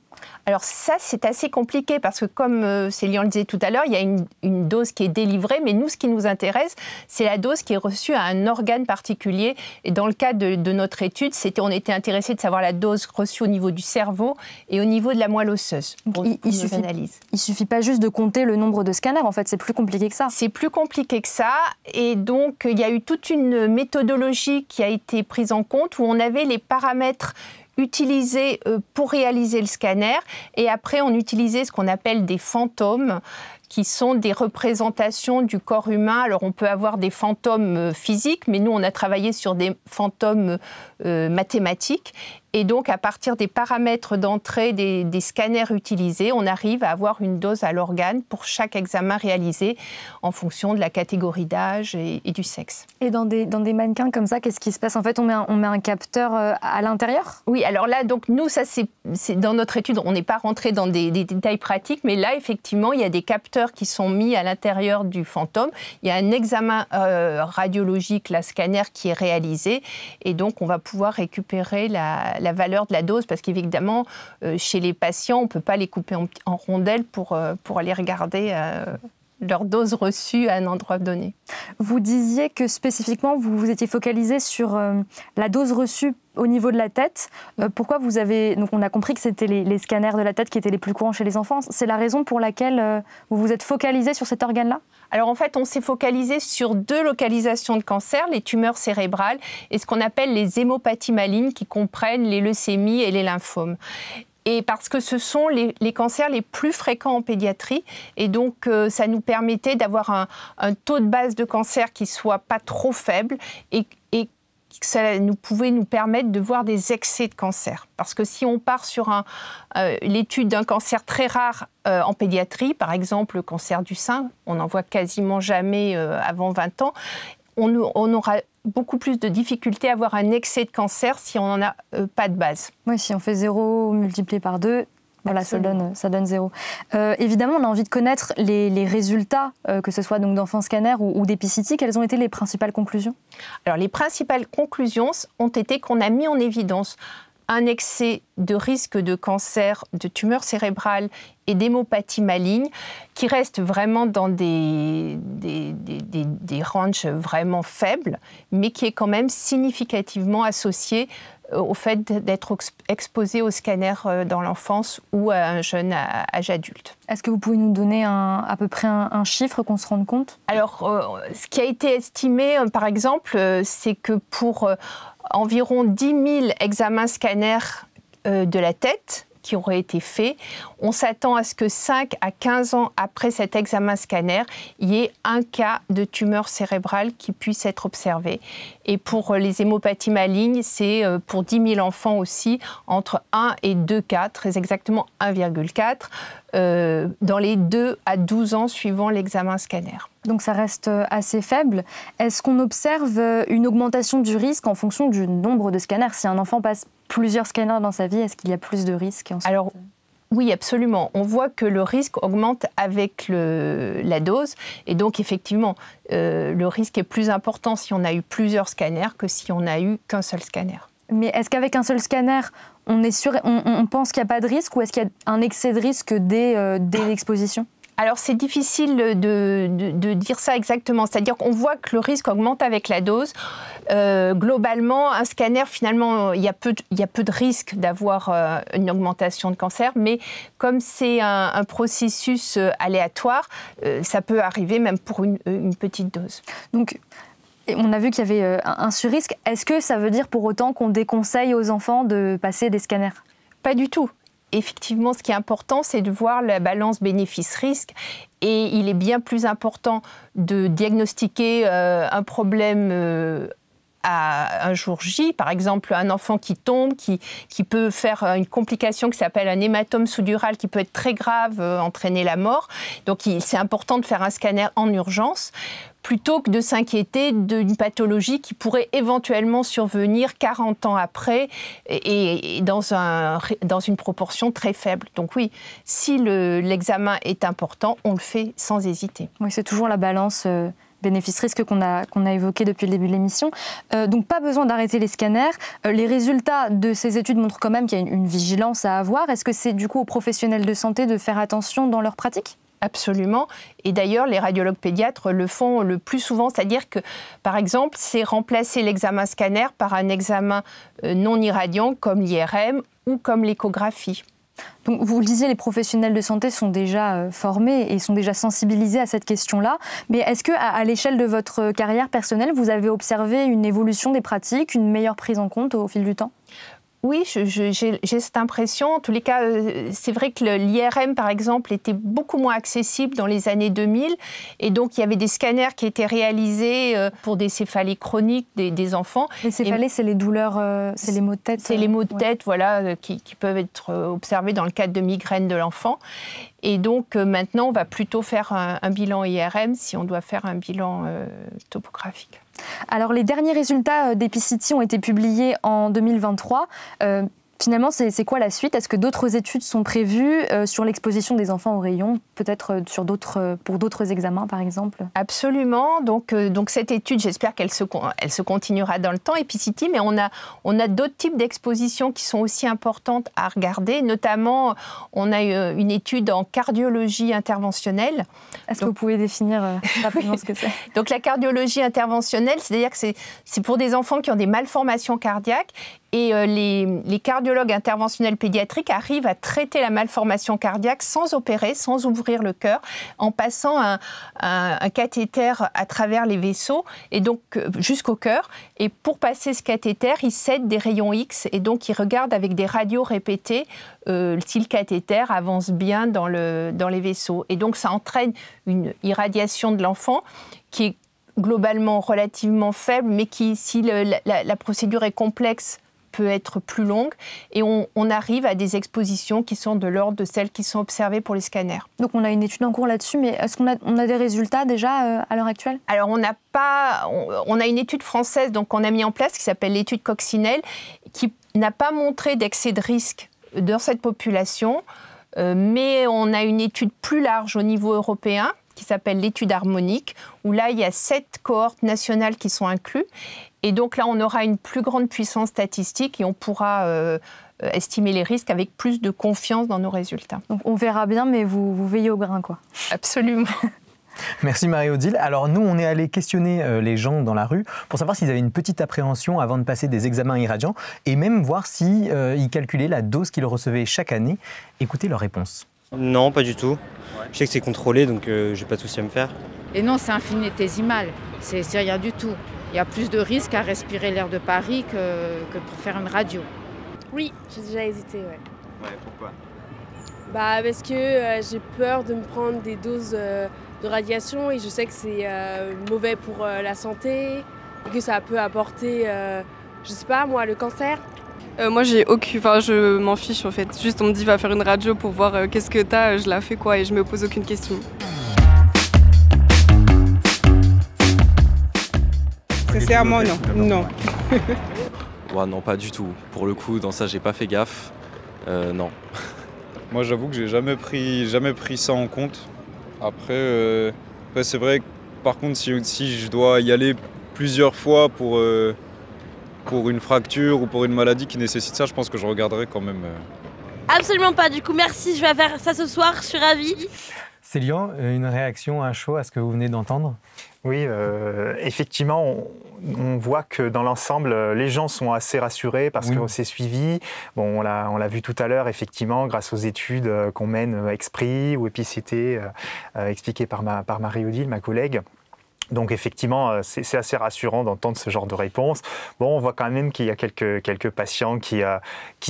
Alors ça, c'est assez compliqué parce que comme Célian le disait tout à l'heure, il y a une dose qui est délivrée, mais nous, ce qui nous intéresse, c'est la dose qui est reçue à un organe particulier. Et dans le cadre de notre étude, on était intéressé de savoir la dose reçue au niveau du cerveau et au niveau de la moelle osseuse. Il suffit pas juste de compter le nombre de scanners, en fait, c'est plus compliqué que ça. C'est plus compliqué que ça. Et donc, il y a eu toute une méthodologie qui a été prise en compte où on avait les paramètres utilisés pour réaliser le scanner. Et après, on utilisait ce qu'on appelle des fantômes, qui sont des représentations du corps humain. Alors, on peut avoir des fantômes physiques, mais nous, on a travaillé sur des fantômes mathématiques. Et donc, à partir des paramètres d'entrée des scanners utilisés, on arrive à avoir une dose à l'organe pour chaque examen réalisé en fonction de la catégorie d'âge et du sexe. Et dans des mannequins comme ça, qu'est-ce qui se passe ? En fait, on met un capteur à l'intérieur ? Oui, alors là, donc nous, ça c'est dans notre étude, on n'est pas rentré dans des détails pratiques, mais là, effectivement, il y a des capteurs qui sont mis à l'intérieur du fantôme. Il y a un examen radiologique, la scanner, qui est réalisé. Et donc, on va pouvoir récupérer la valeur de la dose, parce qu'évidemment, chez les patients, on ne peut pas les couper en rondelles pour aller regarder leur dose reçue à un endroit donné. Vous disiez que spécifiquement, vous vous étiez focalisé sur la dose reçue au niveau de la tête. Pourquoi vous avez... Donc on a compris que c'était les scanners de la tête qui étaient les plus courants chez les enfants. C'est la raison pour laquelle vous vous êtes focalisé sur cet organe-là ? Alors en fait, on s'est focalisé sur 2 localisations de cancer, les tumeurs cérébrales et ce qu'on appelle les hémopathies malignes qui comprennent les leucémies et les lymphomes. Et parce que ce sont les cancers les plus fréquents en pédiatrie. Et donc, ça nous permettait d'avoir un taux de base de cancer qui ne soit pas trop faible et ça pouvait nous permettre de voir des excès de cancer. Parce que si on part sur l'étude d'un cancer très rare en pédiatrie, par exemple le cancer du sein, on n'en voit quasiment jamais avant 20 ans, on aura beaucoup plus de difficultés à avoir un excès de cancer si on n'en a pas de base. Oui, si on fait 0 multiplié par 2, voilà, ça donne 0. Évidemment, on a envie de connaître les résultats, que ce soit donc d'enfants scanners ou d'EpiCity. Quelles ont été les principales conclusions ? Alors, les principales conclusions ont été qu'on a mis en évidence un excès de risque de cancer, de tumeurs cérébrales et d'hémopathie maligne qui restent vraiment dans des ranges vraiment faibles, mais qui est quand même significativement associé au fait d'être exposé au scanner dans l'enfance ou à un jeune âge adulte. Est-ce que vous pouvez nous donner à peu près un chiffre qu'on se rende compte ? Alors, ce qui a été estimé, par exemple, c'est que pour environ 10 000 examens scanners de la tête qui auraient été faits, on s'attend à ce que 5 à 15 ans après cet examen scanner, il y ait un cas de tumeur cérébrale qui puisse être observé. Et pour les hémopathies malignes, c'est pour 10 000 enfants aussi, entre 1 et 2 cas, très exactement 1,4, dans les 2 à 12 ans suivant l'examen scanner. Donc ça reste assez faible. Est-ce qu'on observe une augmentation du risque en fonction du nombre de scanners ? Si un enfant passe plusieurs scanners dans sa vie, est-ce qu'il y a plus de risques ensuite ? Alors, oui, absolument. On voit que le risque augmente avec la dose. Et donc, effectivement, le risque est plus important si on a eu plusieurs scanners que si on n'a eu qu'un seul scanner. Mais est-ce qu'avec un seul scanner, on est sûr, on pense qu'il n'y a pas de risque ou est-ce qu'il y a un excès de risque dès l'exposition ? Alors, c'est difficile de dire ça exactement. C'est-à-dire qu'on voit que le risque augmente avec la dose. Globalement, un scanner, finalement, il y a peu de risque d'avoir une augmentation de cancer. Mais comme c'est un processus aléatoire, ça peut arriver même pour une petite dose. Donc, on a vu qu'il y avait un surrisque. Est-ce que ça veut dire pour autant qu'on déconseille aux enfants de passer des scanners ? Pas du tout. Effectivement, ce qui est important, c'est de voir la balance bénéfice-risque. Et il est bien plus important de diagnostiquer un problème à un jour J. Par exemple, un enfant qui tombe, qui peut faire une complication qui s'appelle un hématome sous-dural qui peut être très grave, entraîner la mort. Donc, c'est important de faire un scanner en urgence, plutôt que de s'inquiéter d'une pathologie qui pourrait éventuellement survenir 40 ans après et dans une proportion très faible. Donc oui, si l'examen est important, on le fait sans hésiter. Oui, c'est toujours la balance bénéfice-risque qu'on a évoqué depuis le début de l'émission. Donc pas besoin d'arrêter les scanners. Les résultats de ces études montrent quand même qu'il y a une vigilance à avoir. Est-ce que c'est du coup aux professionnels de santé de faire attention dans leur pratique ? Absolument. Et d'ailleurs, les radiologues pédiatres le font le plus souvent. C'est-à-dire que, par exemple, c'est remplacer l'examen scanner par un examen non irradiant comme l'IRM ou comme l'échographie. Donc, vous le disiez, les professionnels de santé sont déjà formés et sont déjà sensibilisés à cette question-là. Mais est-ce qu'à l'échelle de votre carrière personnelle, vous avez observé une évolution des pratiques, une meilleure prise en compte au fil du temps ? Oui, j'ai cette impression. En tous les cas, c'est vrai que l'IRM, par exemple, était beaucoup moins accessible dans les années 2000. Et donc, il y avait des scanners qui étaient réalisés pour des céphalées chroniques des enfants. Les céphalées, c'est les douleurs, c'est les maux de tête. C'est les maux de tête, voilà, qui peuvent être observés dans le cadre de migraines de l'enfant. Et donc, maintenant, on va plutôt faire un bilan IRM si on doit faire un bilan topographique. Alors, les derniers résultats d'Epicity ont été publiés en 2023. Finalement, c'est quoi la suite ? Est-ce que d'autres études sont prévues sur l'exposition des enfants aux rayons, peut-être pour d'autres examens, par exemple ? Absolument. Donc cette étude, j'espère qu'elle se continuera dans le temps, Epicity, mais on a d'autres types d'expositions qui sont aussi importantes à regarder. Notamment, on a une étude en cardiologie interventionnelle. Est-ce que vous pouvez définir rapidement ce que c'est ? Donc la cardiologie interventionnelle, c'est-à-dire que c'est pour des enfants qui ont des malformations cardiaques. Et les cardiologues interventionnels pédiatriques arrivent à traiter la malformation cardiaque sans opérer, sans ouvrir le cœur, en passant un cathéter à travers les vaisseaux, et donc jusqu'au cœur. Et pour passer ce cathéter, ils cèdent des rayons X, et donc ils regardent avec des radios répétées si le cathéter avance bien dans les vaisseaux. Et donc ça entraîne une irradiation de l'enfant qui est globalement relativement faible, mais qui, si la procédure est complexe, peut être plus longue, et on arrive à des expositions qui sont de l'ordre de celles qui sont observées pour les scanners. Donc on a une étude en cours là-dessus, mais est-ce qu'on a des résultats déjà à l'heure actuelle ? Alors on a une étude française qu'on a mis en place qui s'appelle l'étude Coccinelle, qui n'a pas montré d'excès de risque dans cette population, mais on a une étude plus large au niveau européen qui s'appelle l'étude harmonique, où là, il y a 7 cohortes nationales qui sont incluses. Et donc là, on aura une plus grande puissance statistique et on pourra estimer les risques avec plus de confiance dans nos résultats. Donc on verra bien, mais vous veillez au grain, quoi. Absolument. Merci Marie-Odile. Alors nous, on est allé questionner les gens dans la rue pour savoir s'ils avaient une petite appréhension avant de passer des examens irradiants et même voir s'ils calculaient la dose qu'ils recevaient chaque année. Écoutez leurs réponses. Non, pas du tout. Je sais que c'est contrôlé, donc j'ai pas de souci à me faire. Et non, c'est infinitésimal. C'est rien du tout. Il y a plus de risques à respirer l'air de Paris que pour faire une radio. Oui, j'ai déjà hésité, ouais. Ouais, pourquoi ? Parce que j'ai peur de me prendre des doses de radiation et je sais que c'est mauvais pour la santé et que ça peut apporter, je sais pas moi, le cancer. Moi je m'en fiche en fait. Juste on me dit va faire une radio pour voir qu'est-ce que t'as, je la fais quoi et je me pose aucune question. Sincèrement non. Ouais, non, pas du tout. Pour le coup, dans ça j'ai pas fait gaffe. Non. Moi j'avoue que j'ai jamais pris ça en compte. Après c'est vrai que par contre si je dois y aller plusieurs fois pour une fracture ou pour une maladie qui nécessite ça, je pense que je regarderai quand même. Absolument pas, du coup merci, je vais faire ça ce soir, je suis ravie. Célian, une réaction à chaud à ce que vous venez d'entendre ? Oui, effectivement, on voit que dans l'ensemble, les gens sont assez rassurés parce que c'est suivi. Bon, on l'a vu tout à l'heure, effectivement, grâce aux études qu'on mène Expri ou Epicity, expliquées par Marie-Odile, ma collègue. Donc effectivement, c'est assez rassurant d'entendre ce genre de réponse. Bon, on voit quand même qu'il y a quelques patients qui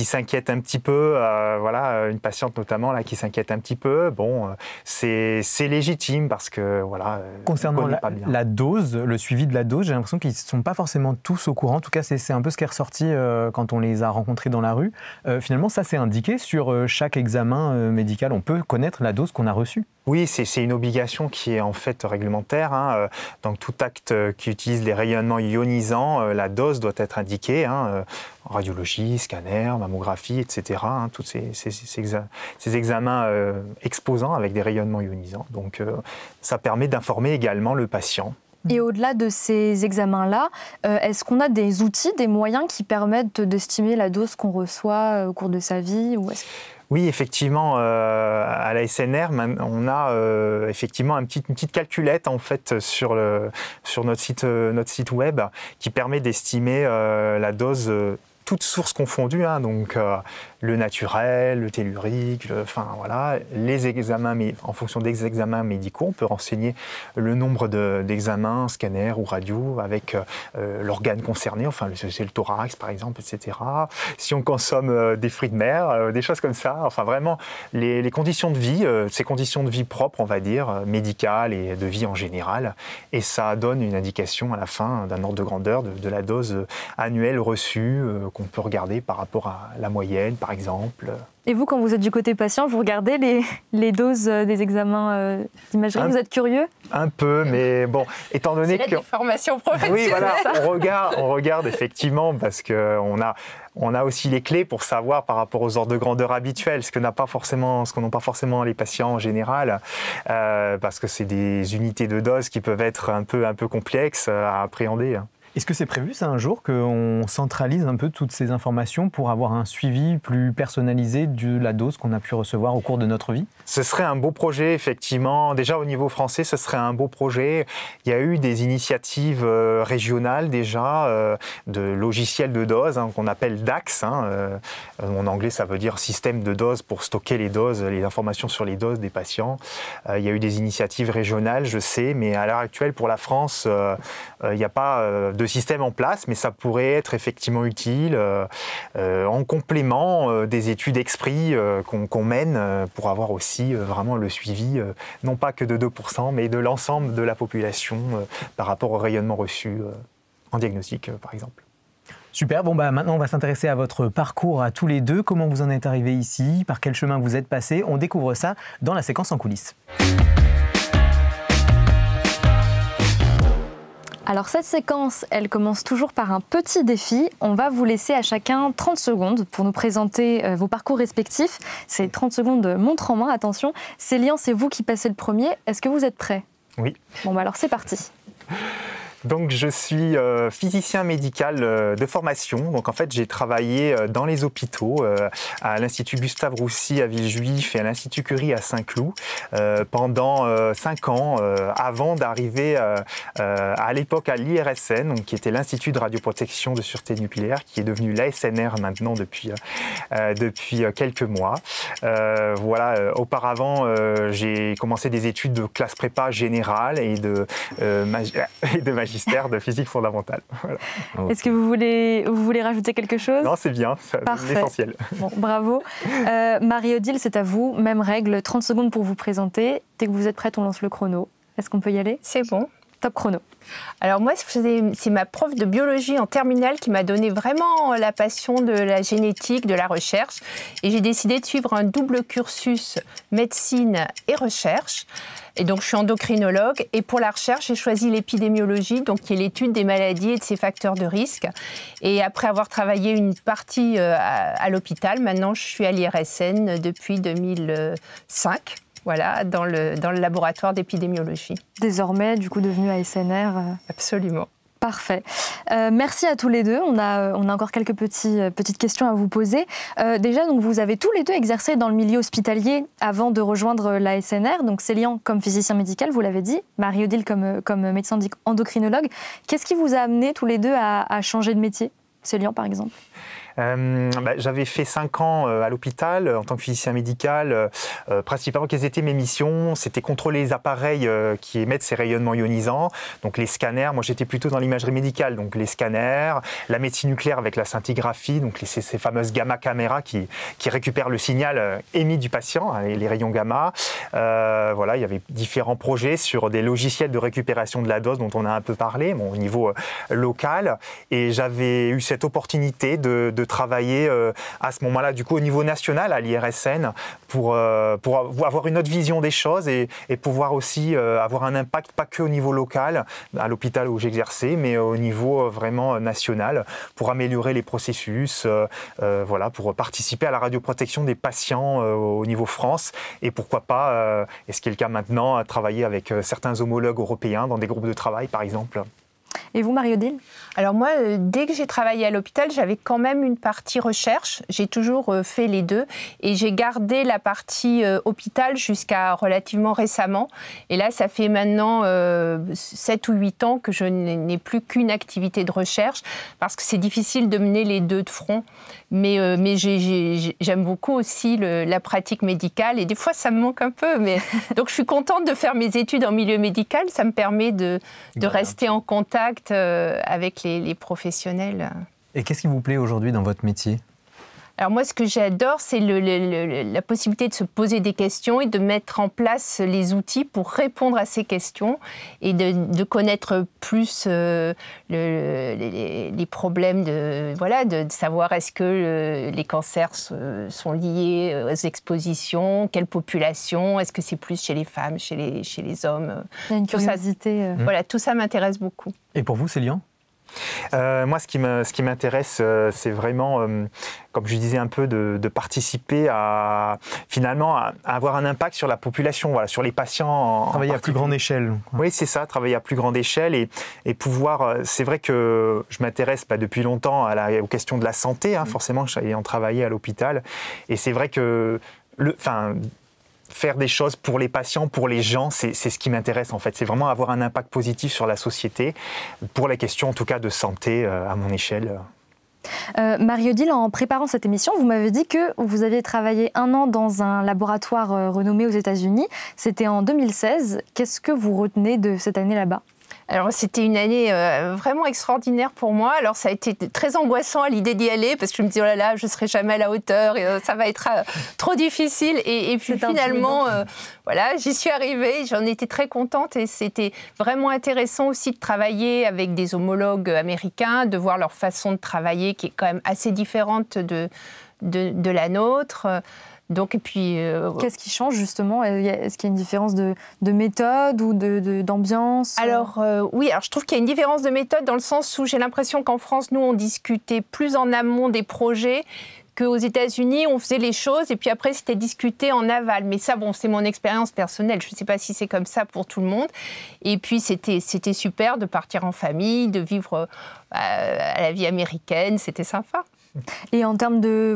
s'inquiètent un petit peu. Voilà, une patiente notamment là qui s'inquiète un petit peu. Bon, c'est légitime parce que voilà. Concernant la dose, le suivi de la dose, j'ai l'impression qu'ils ne sont pas forcément tous au courant. En tout cas, c'est un peu ce qui est ressorti quand on les a rencontrés dans la rue. Finalement, ça c'est indiqué sur chaque examen médical. On peut connaître la dose qu'on a reçue. Oui, c'est une obligation qui est en fait réglementaire. Hein. Donc tout acte qui utilise les rayonnements ionisants, la dose doit être indiquée. Hein. Radiologie, scanner, mammographie, etc. Hein, tous ces examens exposants avec des rayonnements ionisants. Donc ça permet d'informer également le patient. Et au-delà de ces examens-là, est-ce qu'on a des outils, des moyens qui permettent d'estimer la dose qu'on reçoit au cours de sa vie ou Oui, effectivement, à la SNR, on a effectivement une petite calculette en fait sur notre site web qui permet d'estimer la dose toutes sources confondues, hein, donc le naturel, le tellurique, enfin voilà, les examens, mais en fonction des examens médicaux, on peut renseigner le nombre d'examens, scanners ou radios avec l'organe concerné, enfin c'est le thorax par exemple, etc. Si on consomme des fruits de mer, des choses comme ça, enfin vraiment les conditions de vie, ces conditions de vie propres, on va dire, médicales et de vie en général, et ça donne une indication à la fin d'un ordre de grandeur de la dose annuelle reçue qu'on peut regarder par rapport à la moyenne, par exemple. Et vous, quand vous êtes du côté patient, vous regardez les doses des examens d'imagerie, vous êtes curieux? Un peu, mais bon, étant donné que... C'est la déformation professionnelle. Oui, voilà, on regarde effectivement, parce qu'on a aussi les clés pour savoir par rapport aux ordres de grandeur habituels, ce qu'on n'ont pas forcément les patients en général, parce que c'est des unités de dose qui peuvent être un peu complexes à appréhender. Est-ce que c'est prévu, ça, un jour, qu'on centralise un peu toutes ces informations pour avoir un suivi plus personnalisé de la dose qu'on a pu recevoir au cours de notre vie? Ce serait un beau projet, effectivement. Déjà, au niveau français, ce serait un beau projet. Il y a eu des initiatives régionales, déjà, de logiciels de dose, hein, qu'on appelle DAX. Hein, en anglais, ça veut dire système de dose pour stocker les doses, les informations sur les doses des patients. Il y a eu des initiatives régionales, je sais, mais à l'heure actuelle, pour la France, il n'y a pas de système en place, mais ça pourrait être effectivement utile en complément des études EXPRI qu'on mène pour avoir aussi vraiment le suivi, non pas que de 2%, mais de l'ensemble de la population par rapport au rayonnement reçu en diagnostic, par exemple. Super, bon maintenant on va s'intéresser à votre parcours à tous les deux. Comment vous en êtes arrivés ici? Par quel chemin vous êtes passés? On découvre ça dans la séquence en coulisses. Alors cette séquence, elle commence toujours par un petit défi. On va vous laisser à chacun 30 secondes pour nous présenter vos parcours respectifs. C'est 30 secondes montre en main, attention. Célian, c'est vous qui passez le premier. Est-ce que vous êtes prêts? Oui. Bon alors c'est parti. Donc je suis physicien médical de formation. Donc en fait j'ai travaillé dans les hôpitaux à l'Institut Gustave Roussy à Villejuif et à l'Institut Curie à Saint-Cloud pendant 5 ans avant d'arriver à l'époque à l'IRSN, qui était l'Institut de radioprotection de sûreté nucléaire, qui est devenu l'ASNR maintenant depuis quelques mois. Voilà, auparavant j'ai commencé des études de classe prépa générale et de magistère de physique fondamentale. Voilà. Est-ce que vous voulez rajouter quelque chose? Non, c'est bien, c'est l'essentiel. Bon, bravo. Marie-Odile, c'est à vous. Même règle, 30 secondes pour vous présenter. Dès que vous êtes prête, on lance le chrono. Est-ce qu'on peut y aller? C'est bon. Top chrono. Alors moi, c'est ma prof de biologie en terminale qui m'a donné vraiment la passion de la génétique, de la recherche. Et j'ai décidé de suivre un double cursus médecine et recherche. Et donc, je suis endocrinologue. Et pour la recherche, j'ai choisi l'épidémiologie, donc qui est l'étude des maladies et de ses facteurs de risque. Et après avoir travaillé une partie à l'hôpital, maintenant, je suis à l'IRSN depuis 2005. Voilà, dans le laboratoire d'épidémiologie. Désormais, du coup, devenu ASNR. Absolument. Parfait. Merci à tous les deux. On a encore quelques petites questions à vous poser. Déjà, donc, vous avez tous les deux exercé dans le milieu hospitalier avant de rejoindre l'ASNR. Donc, Célian comme physicien médical, vous l'avez dit. Marie-Odile comme médecin endocrinologue. Qu'est-ce qui vous a amené tous les deux à changer de métier? Célian, par exemple. J'avais fait 5 ans à l'hôpital en tant que physicien médical. Principalement, quelles étaient mes missions? C'était contrôler les appareils qui émettent ces rayonnements ionisants. Donc les scanners, moi j'étais plutôt dans l'imagerie médicale, donc les scanners, la médecine nucléaire avec la scintigraphie, donc ces fameuses gamma caméras qui récupèrent le signal émis du patient, les rayons gamma. Voilà, il y avait différents projets sur des logiciels de récupération de la dose dont on a un peu parlé, au niveau local. Et j'avais eu cette opportunité de travailler à ce moment-là, du coup, au niveau national, à l'IRSN, pour avoir une autre vision des choses et pouvoir aussi avoir un impact, pas que au niveau local, à l'hôpital où j'exerçais, mais au niveau vraiment national, pour améliorer les processus, voilà, pour participer à la radioprotection des patients au niveau France, et pourquoi pas, et ce qui est le cas maintenant, à travailler avec certains homologues européens dans des groupes de travail, par exemple. Et vous, Marie-Odile? Alors moi, dès que j'ai travaillé à l'hôpital, j'avais quand même une partie recherche. J'ai toujours fait les deux. Et j'ai gardé la partie hôpital jusqu'à relativement récemment. Et là, ça fait maintenant 7 ou 8 ans que je n'ai plus qu'une activité de recherche, parce que c'est difficile de mener les deux de front. Mais j'aime beaucoup aussi la pratique médicale. Et des fois, ça me manque un peu. Donc, je suis contente de faire mes études en milieu médical. Ça me permet de rester en contact avec les professionnels. Et qu'est-ce qui vous plaît aujourd'hui dans votre métier ? Alors moi, ce que j'adore, c'est la possibilité de se poser des questions et de mettre en place les outils pour répondre à ces questions et de connaître plus les problèmes, de savoir est-ce que les cancers sont liés aux expositions, quelle population, est-ce que c'est plus chez les femmes, chez les hommes. Il y a une curiosité. Voilà, tout ça m'intéresse beaucoup. Et pour vous, Célian ? Moi, ce qui m'intéresse, c'est vraiment, comme je disais un peu, de participer à avoir un impact sur la population, voilà, sur les patients. Travailler à plus grande échelle. Oui, c'est ça, travailler à plus grande échelle et pouvoir. C'est vrai que je m'intéresse depuis longtemps aux questions de la santé, forcément, ayant travaillé à l'hôpital. Et c'est vrai que faire des choses pour les patients, pour les gens, c'est ce qui m'intéresse en fait. C'est vraiment avoir un impact positif sur la société, pour les questions en tout cas de santé à mon échelle. Marie-Odile, en préparant cette émission, vous m'avez dit que vous aviez travaillé 1 an dans un laboratoire renommé aux États-Unis. C'était en 2016. Qu'est-ce que vous retenez de cette année là-bas ? Alors, c'était une année vraiment extraordinaire pour moi. Alors, ça a été très angoissant à l'idée d'y aller parce que je me dis, oh là là, je ne serai jamais à la hauteur, et, ça va être trop difficile. Et puis finalement, voilà, j'y suis arrivée, j'en étais très contente et c'était vraiment intéressant aussi de travailler avec des homologues américains, de voir leur façon de travailler qui est quand même assez différente de la nôtre. Donc, et puis, qu'est-ce qui change justement ? Est-ce qu'il y a une différence de méthode ou d'ambiance ? Alors oui, alors je trouve qu'il y a une différence de méthode dans le sens où j'ai l'impression qu'en France, nous, on discutait plus en amont des projets qu'aux États-Unis, on faisait les choses et puis après, c'était discuté en aval. Mais ça, bon, c'est mon expérience personnelle. Je ne sais pas si c'est comme ça pour tout le monde. Et puis, c'était super de partir en famille, de vivre à la vie américaine. C'était sympa. Et en termes de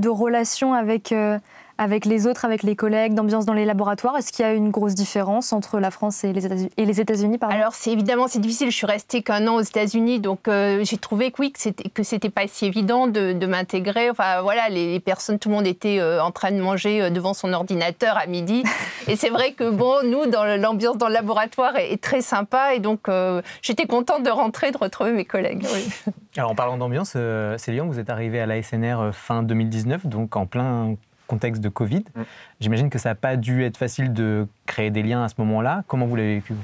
relations avec les autres, avec les collègues, d'ambiance dans les laboratoires, est-ce qu'il y a une grosse différence entre la France et les États-Unis par exemple ? Alors, évidemment, c'est difficile. Je suis restée qu'1 an aux États-Unis, donc j'ai trouvé que c'était pas si évident de m'intégrer. Enfin, voilà, les personnes, tout le monde était en train de manger devant son ordinateur à midi. Et c'est vrai que, bon, nous, l'ambiance dans le laboratoire est très sympa. Et donc, j'étais contente de rentrer, de retrouver mes collègues. Oui. Alors, en parlant d'ambiance, Célian, vous êtes arrivée à l'ASNR fin 2019, donc en plein contexte de Covid. J'imagine que ça n'a pas dû être facile de créer des liens à ce moment-là. Comment vous l'avez vécu ?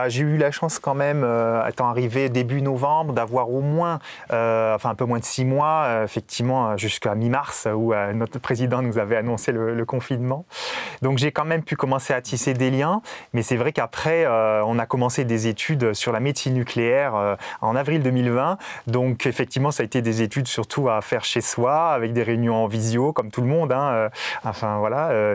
J'ai eu la chance quand même, étant arrivé début novembre, d'avoir au moins, un peu moins de 6 mois, effectivement, jusqu'à mi-mars, où notre président nous avait annoncé le confinement. Donc j'ai quand même pu commencer à tisser des liens, mais c'est vrai qu'après, on a commencé des études sur la médecine nucléaire en avril 2020. Donc effectivement, ça a été des études surtout à faire chez soi, avec des réunions en visio, comme tout le monde.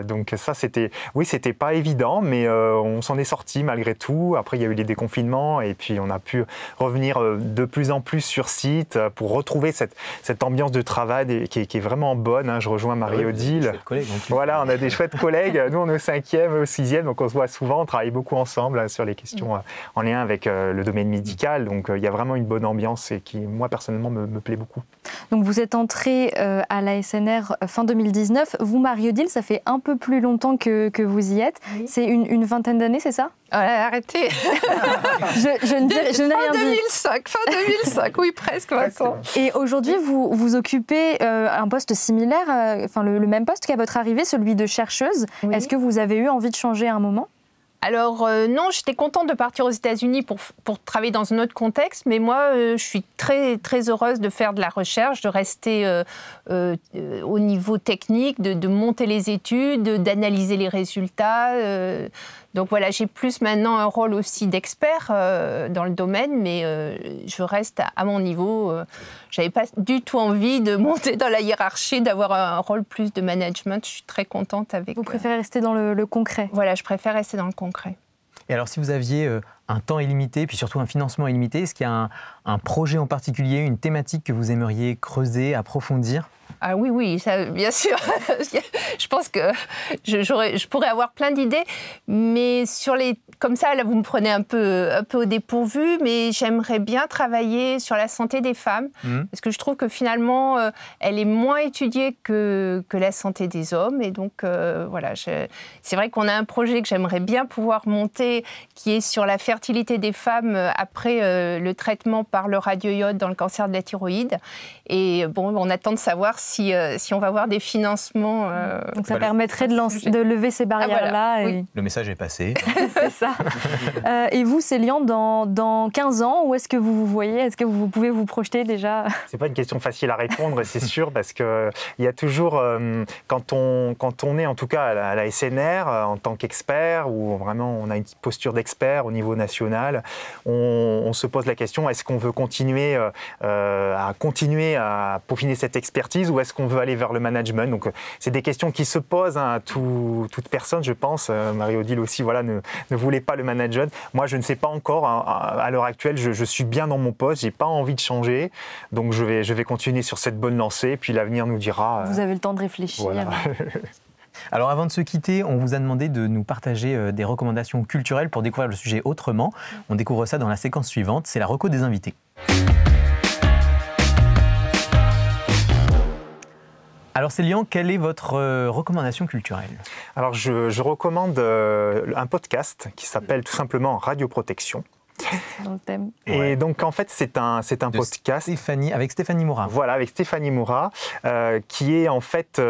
Donc ça, c'était pas évident, mais on s'en est sorti malgré tout. Après, il y a eu les déconfinements et puis on a pu revenir de plus en plus sur site pour retrouver cette ambiance de travail qui est vraiment bonne. Je rejoins Marie-Odile. Voilà, on a des chouettes collègues. Nous, on est au 5e, au 6e, donc on se voit souvent. On travaille beaucoup ensemble sur les questions en lien avec le domaine médical. Donc il y a vraiment une bonne ambiance et qui, moi, personnellement, me plaît beaucoup. Donc vous êtes entrée à l'ASNR fin 2019. Vous, Marie-Odile, ça fait un peu plus longtemps que vous y êtes. Oui. C'est une vingtaine d'années, c'est ça ? Arrêtez. je n'ai rien dit. Fin 2005, oui, presque, Vincent. Et aujourd'hui, vous occupez un poste similaire, le même poste qu'à votre arrivée, celui de chercheuse. Oui. Est-ce que vous avez eu envie de changer à un moment ? Alors non, j'étais contente de partir aux États-Unis pour travailler dans un autre contexte, mais moi, je suis très, très heureuse de faire de la recherche, de rester au niveau technique, de monter les études, d'analyser les résultats. Donc voilà, j'ai plus maintenant un rôle aussi d'expert dans le domaine, mais je reste à mon niveau. Je n'avais pas du tout envie de monter dans la hiérarchie, d'avoir un rôle plus de management. Je suis très contente avec... Vous préférez rester dans le concret? Voilà, je préfère rester dans le concret. Et alors, si vous aviez un temps illimité, puis surtout un financement illimité, est-ce qu'il y a un projet en particulier, une thématique que vous aimeriez creuser, approfondir? Ah oui, ça, bien sûr. Je pense que je pourrais avoir plein d'idées, mais comme ça, là, vous me prenez un peu au dépourvu, mais j'aimerais bien travailler sur la santé des femmes, parce que je trouve que finalement, elle est moins étudiée que la santé des hommes. Et donc, voilà, c'est vrai qu'on a un projet que j'aimerais bien pouvoir monter, qui est sur la fertilité des femmes après le traitement par le radioïode dans le cancer de la thyroïde. Et bon, on attend de savoir si on va avoir des financements. Donc ça permettrait de lever ces barrières-là. Voilà, et... oui. Le message est passé. C'est ça. Et vous, Célian, dans 15 ans, où est-ce que vous vous voyez? Est-ce que vous pouvez vous projeter déjà? C'est pas une question facile à répondre, c'est sûr, parce qu'il y a toujours, quand on est en tout cas à la SNR, en tant qu'expert, ou vraiment on a une posture d'expert au niveau national, on se pose la question, est-ce qu'on veut continuer à peaufiner cette expertise, ou est-ce qu'on veut aller vers le management? Donc c'est des questions qui se posent à toute personne, je pense. Marie-Odile aussi, voilà, ne voulait pas le management. Moi, je ne sais pas encore. À l'heure actuelle, je suis bien dans mon poste, j'ai pas envie de changer, donc je vais continuer sur cette bonne lancée, puis l'avenir nous dira. Vous avez le temps de réfléchir. Voilà. Alors avant de se quitter, on vous a demandé de nous partager des recommandations culturelles pour découvrir le sujet autrement. On découvre ça dans la séquence suivante, c'est la reco des invités. Alors Célian, quelle est votre recommandation culturelle? Alors je recommande un podcast qui s'appelle tout simplement Radioprotection. Dans le thème. Et donc en fait c'est un podcast avec Stéphanie Moura. Voilà, avec Stéphanie Moura, qui est en fait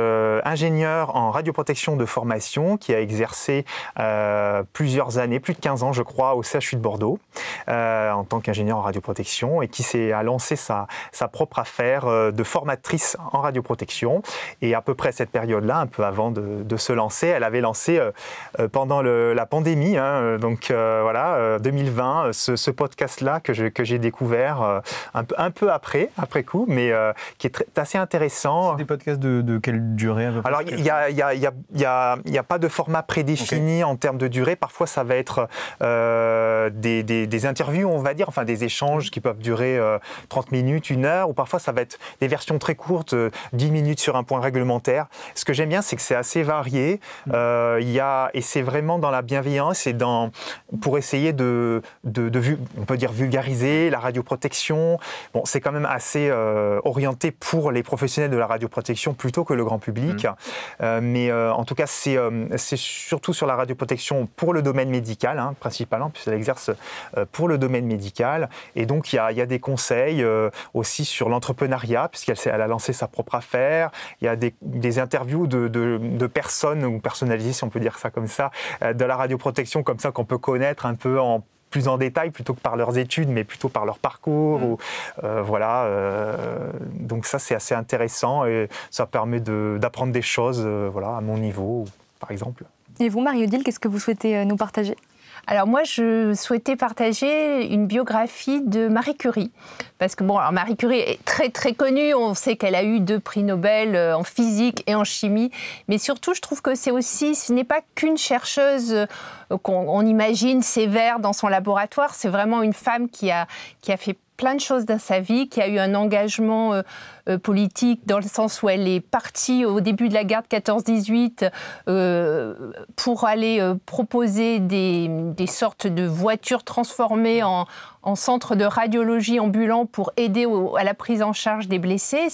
ingénieure en radioprotection de formation, qui a exercé plusieurs années, plus de 15 ans je crois, au CHU de Bordeaux, en tant qu'ingénieure en radioprotection, et qui a lancé sa propre affaire de formatrice en radioprotection. Et à peu près à cette période-là, un peu avant de se lancer, elle avait lancé pendant la pandémie, donc voilà, 2020, ce podcast-là que j'ai découvert un peu après coup, mais qui est assez intéressant. C'est des podcasts de quelle durée à peu près? Alors, il n'y a pas de format prédéfini en termes de durée. Parfois, ça va être des interviews, on va dire, enfin des échanges qui peuvent durer 30 minutes, 1 heure, ou parfois ça va être des versions très courtes, 10 minutes sur un point réglementaire. Ce que j'aime bien, c'est que c'est assez varié. Et c'est vraiment dans la bienveillance et pour essayer on peut dire vulgariser la radioprotection. Bon, c'est quand même assez orienté pour les professionnels de la radioprotection plutôt que le grand public. Mais en tout cas, c'est surtout sur la radioprotection pour le domaine médical, principalement, puisqu'elle exerce pour le domaine médical. Et donc, il y a des conseils aussi sur l'entrepreneuriat, puisqu'elle a lancé sa propre affaire. Il y a des interviews de personnes, ou personnalisées, si on peut dire ça comme ça, de la radioprotection, comme ça, qu'on peut connaître un peu plus en détail, plutôt que par leurs études, mais plutôt par leur parcours. Voilà. Donc ça, c'est assez intéressant et ça permet d'apprendre des choses voilà, à mon niveau, par exemple. Et vous, Marie-Odile, qu'est-ce que vous souhaitez nous partager ? Alors moi, je souhaitais partager une biographie de Marie Curie. Parce que bon, alors Marie Curie est très très connue, on sait qu'elle a eu 2 prix Nobel en physique et en chimie. Mais surtout, je trouve que ce n'est pas qu'une chercheuse qu'on imagine sévère dans son laboratoire. C'est vraiment une femme qui a fait plein de choses dans sa vie, qui a eu un engagement politique dans le sens où elle est partie au début de la guerre de 14-18 pour aller proposer des sortes de voitures transformées en centre de radiologie ambulant pour aider à la prise en charge des blessés.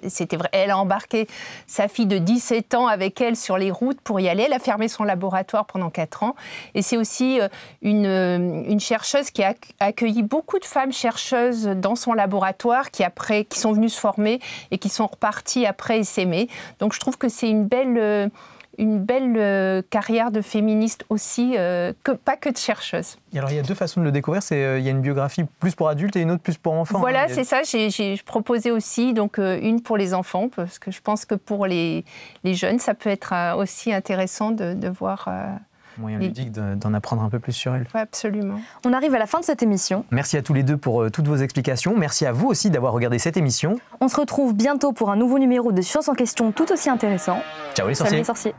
C'était vrai. Elle a embarqué sa fille de 17 ans avec elle sur les routes pour y aller. Elle a fermé son laboratoire pendant 4 ans. Et c'est aussi une chercheuse qui a accueilli beaucoup de femmes chercheuses dans son laboratoire qui sont venues se former et qui sont reparties après essaimer. Donc je trouve que c'est une belle une belle carrière de féministe aussi, pas que de chercheuse. Et alors il y a deux façons de le découvrir, il y a une biographie plus pour adultes et une autre plus pour enfants. Voilà, c'est ça, j'ai proposé aussi donc, une pour les enfants, parce que je pense que pour les jeunes, ça peut être aussi intéressant de voir... moyen ludique d'en apprendre un peu plus sur elle. Oui, absolument. On arrive à la fin de cette émission. Merci à tous les deux pour toutes vos explications. Merci à vous aussi d'avoir regardé cette émission. On se retrouve bientôt pour un nouveau numéro de Science en question tout aussi intéressant. Ciao les sorciers. Salut les sorciers.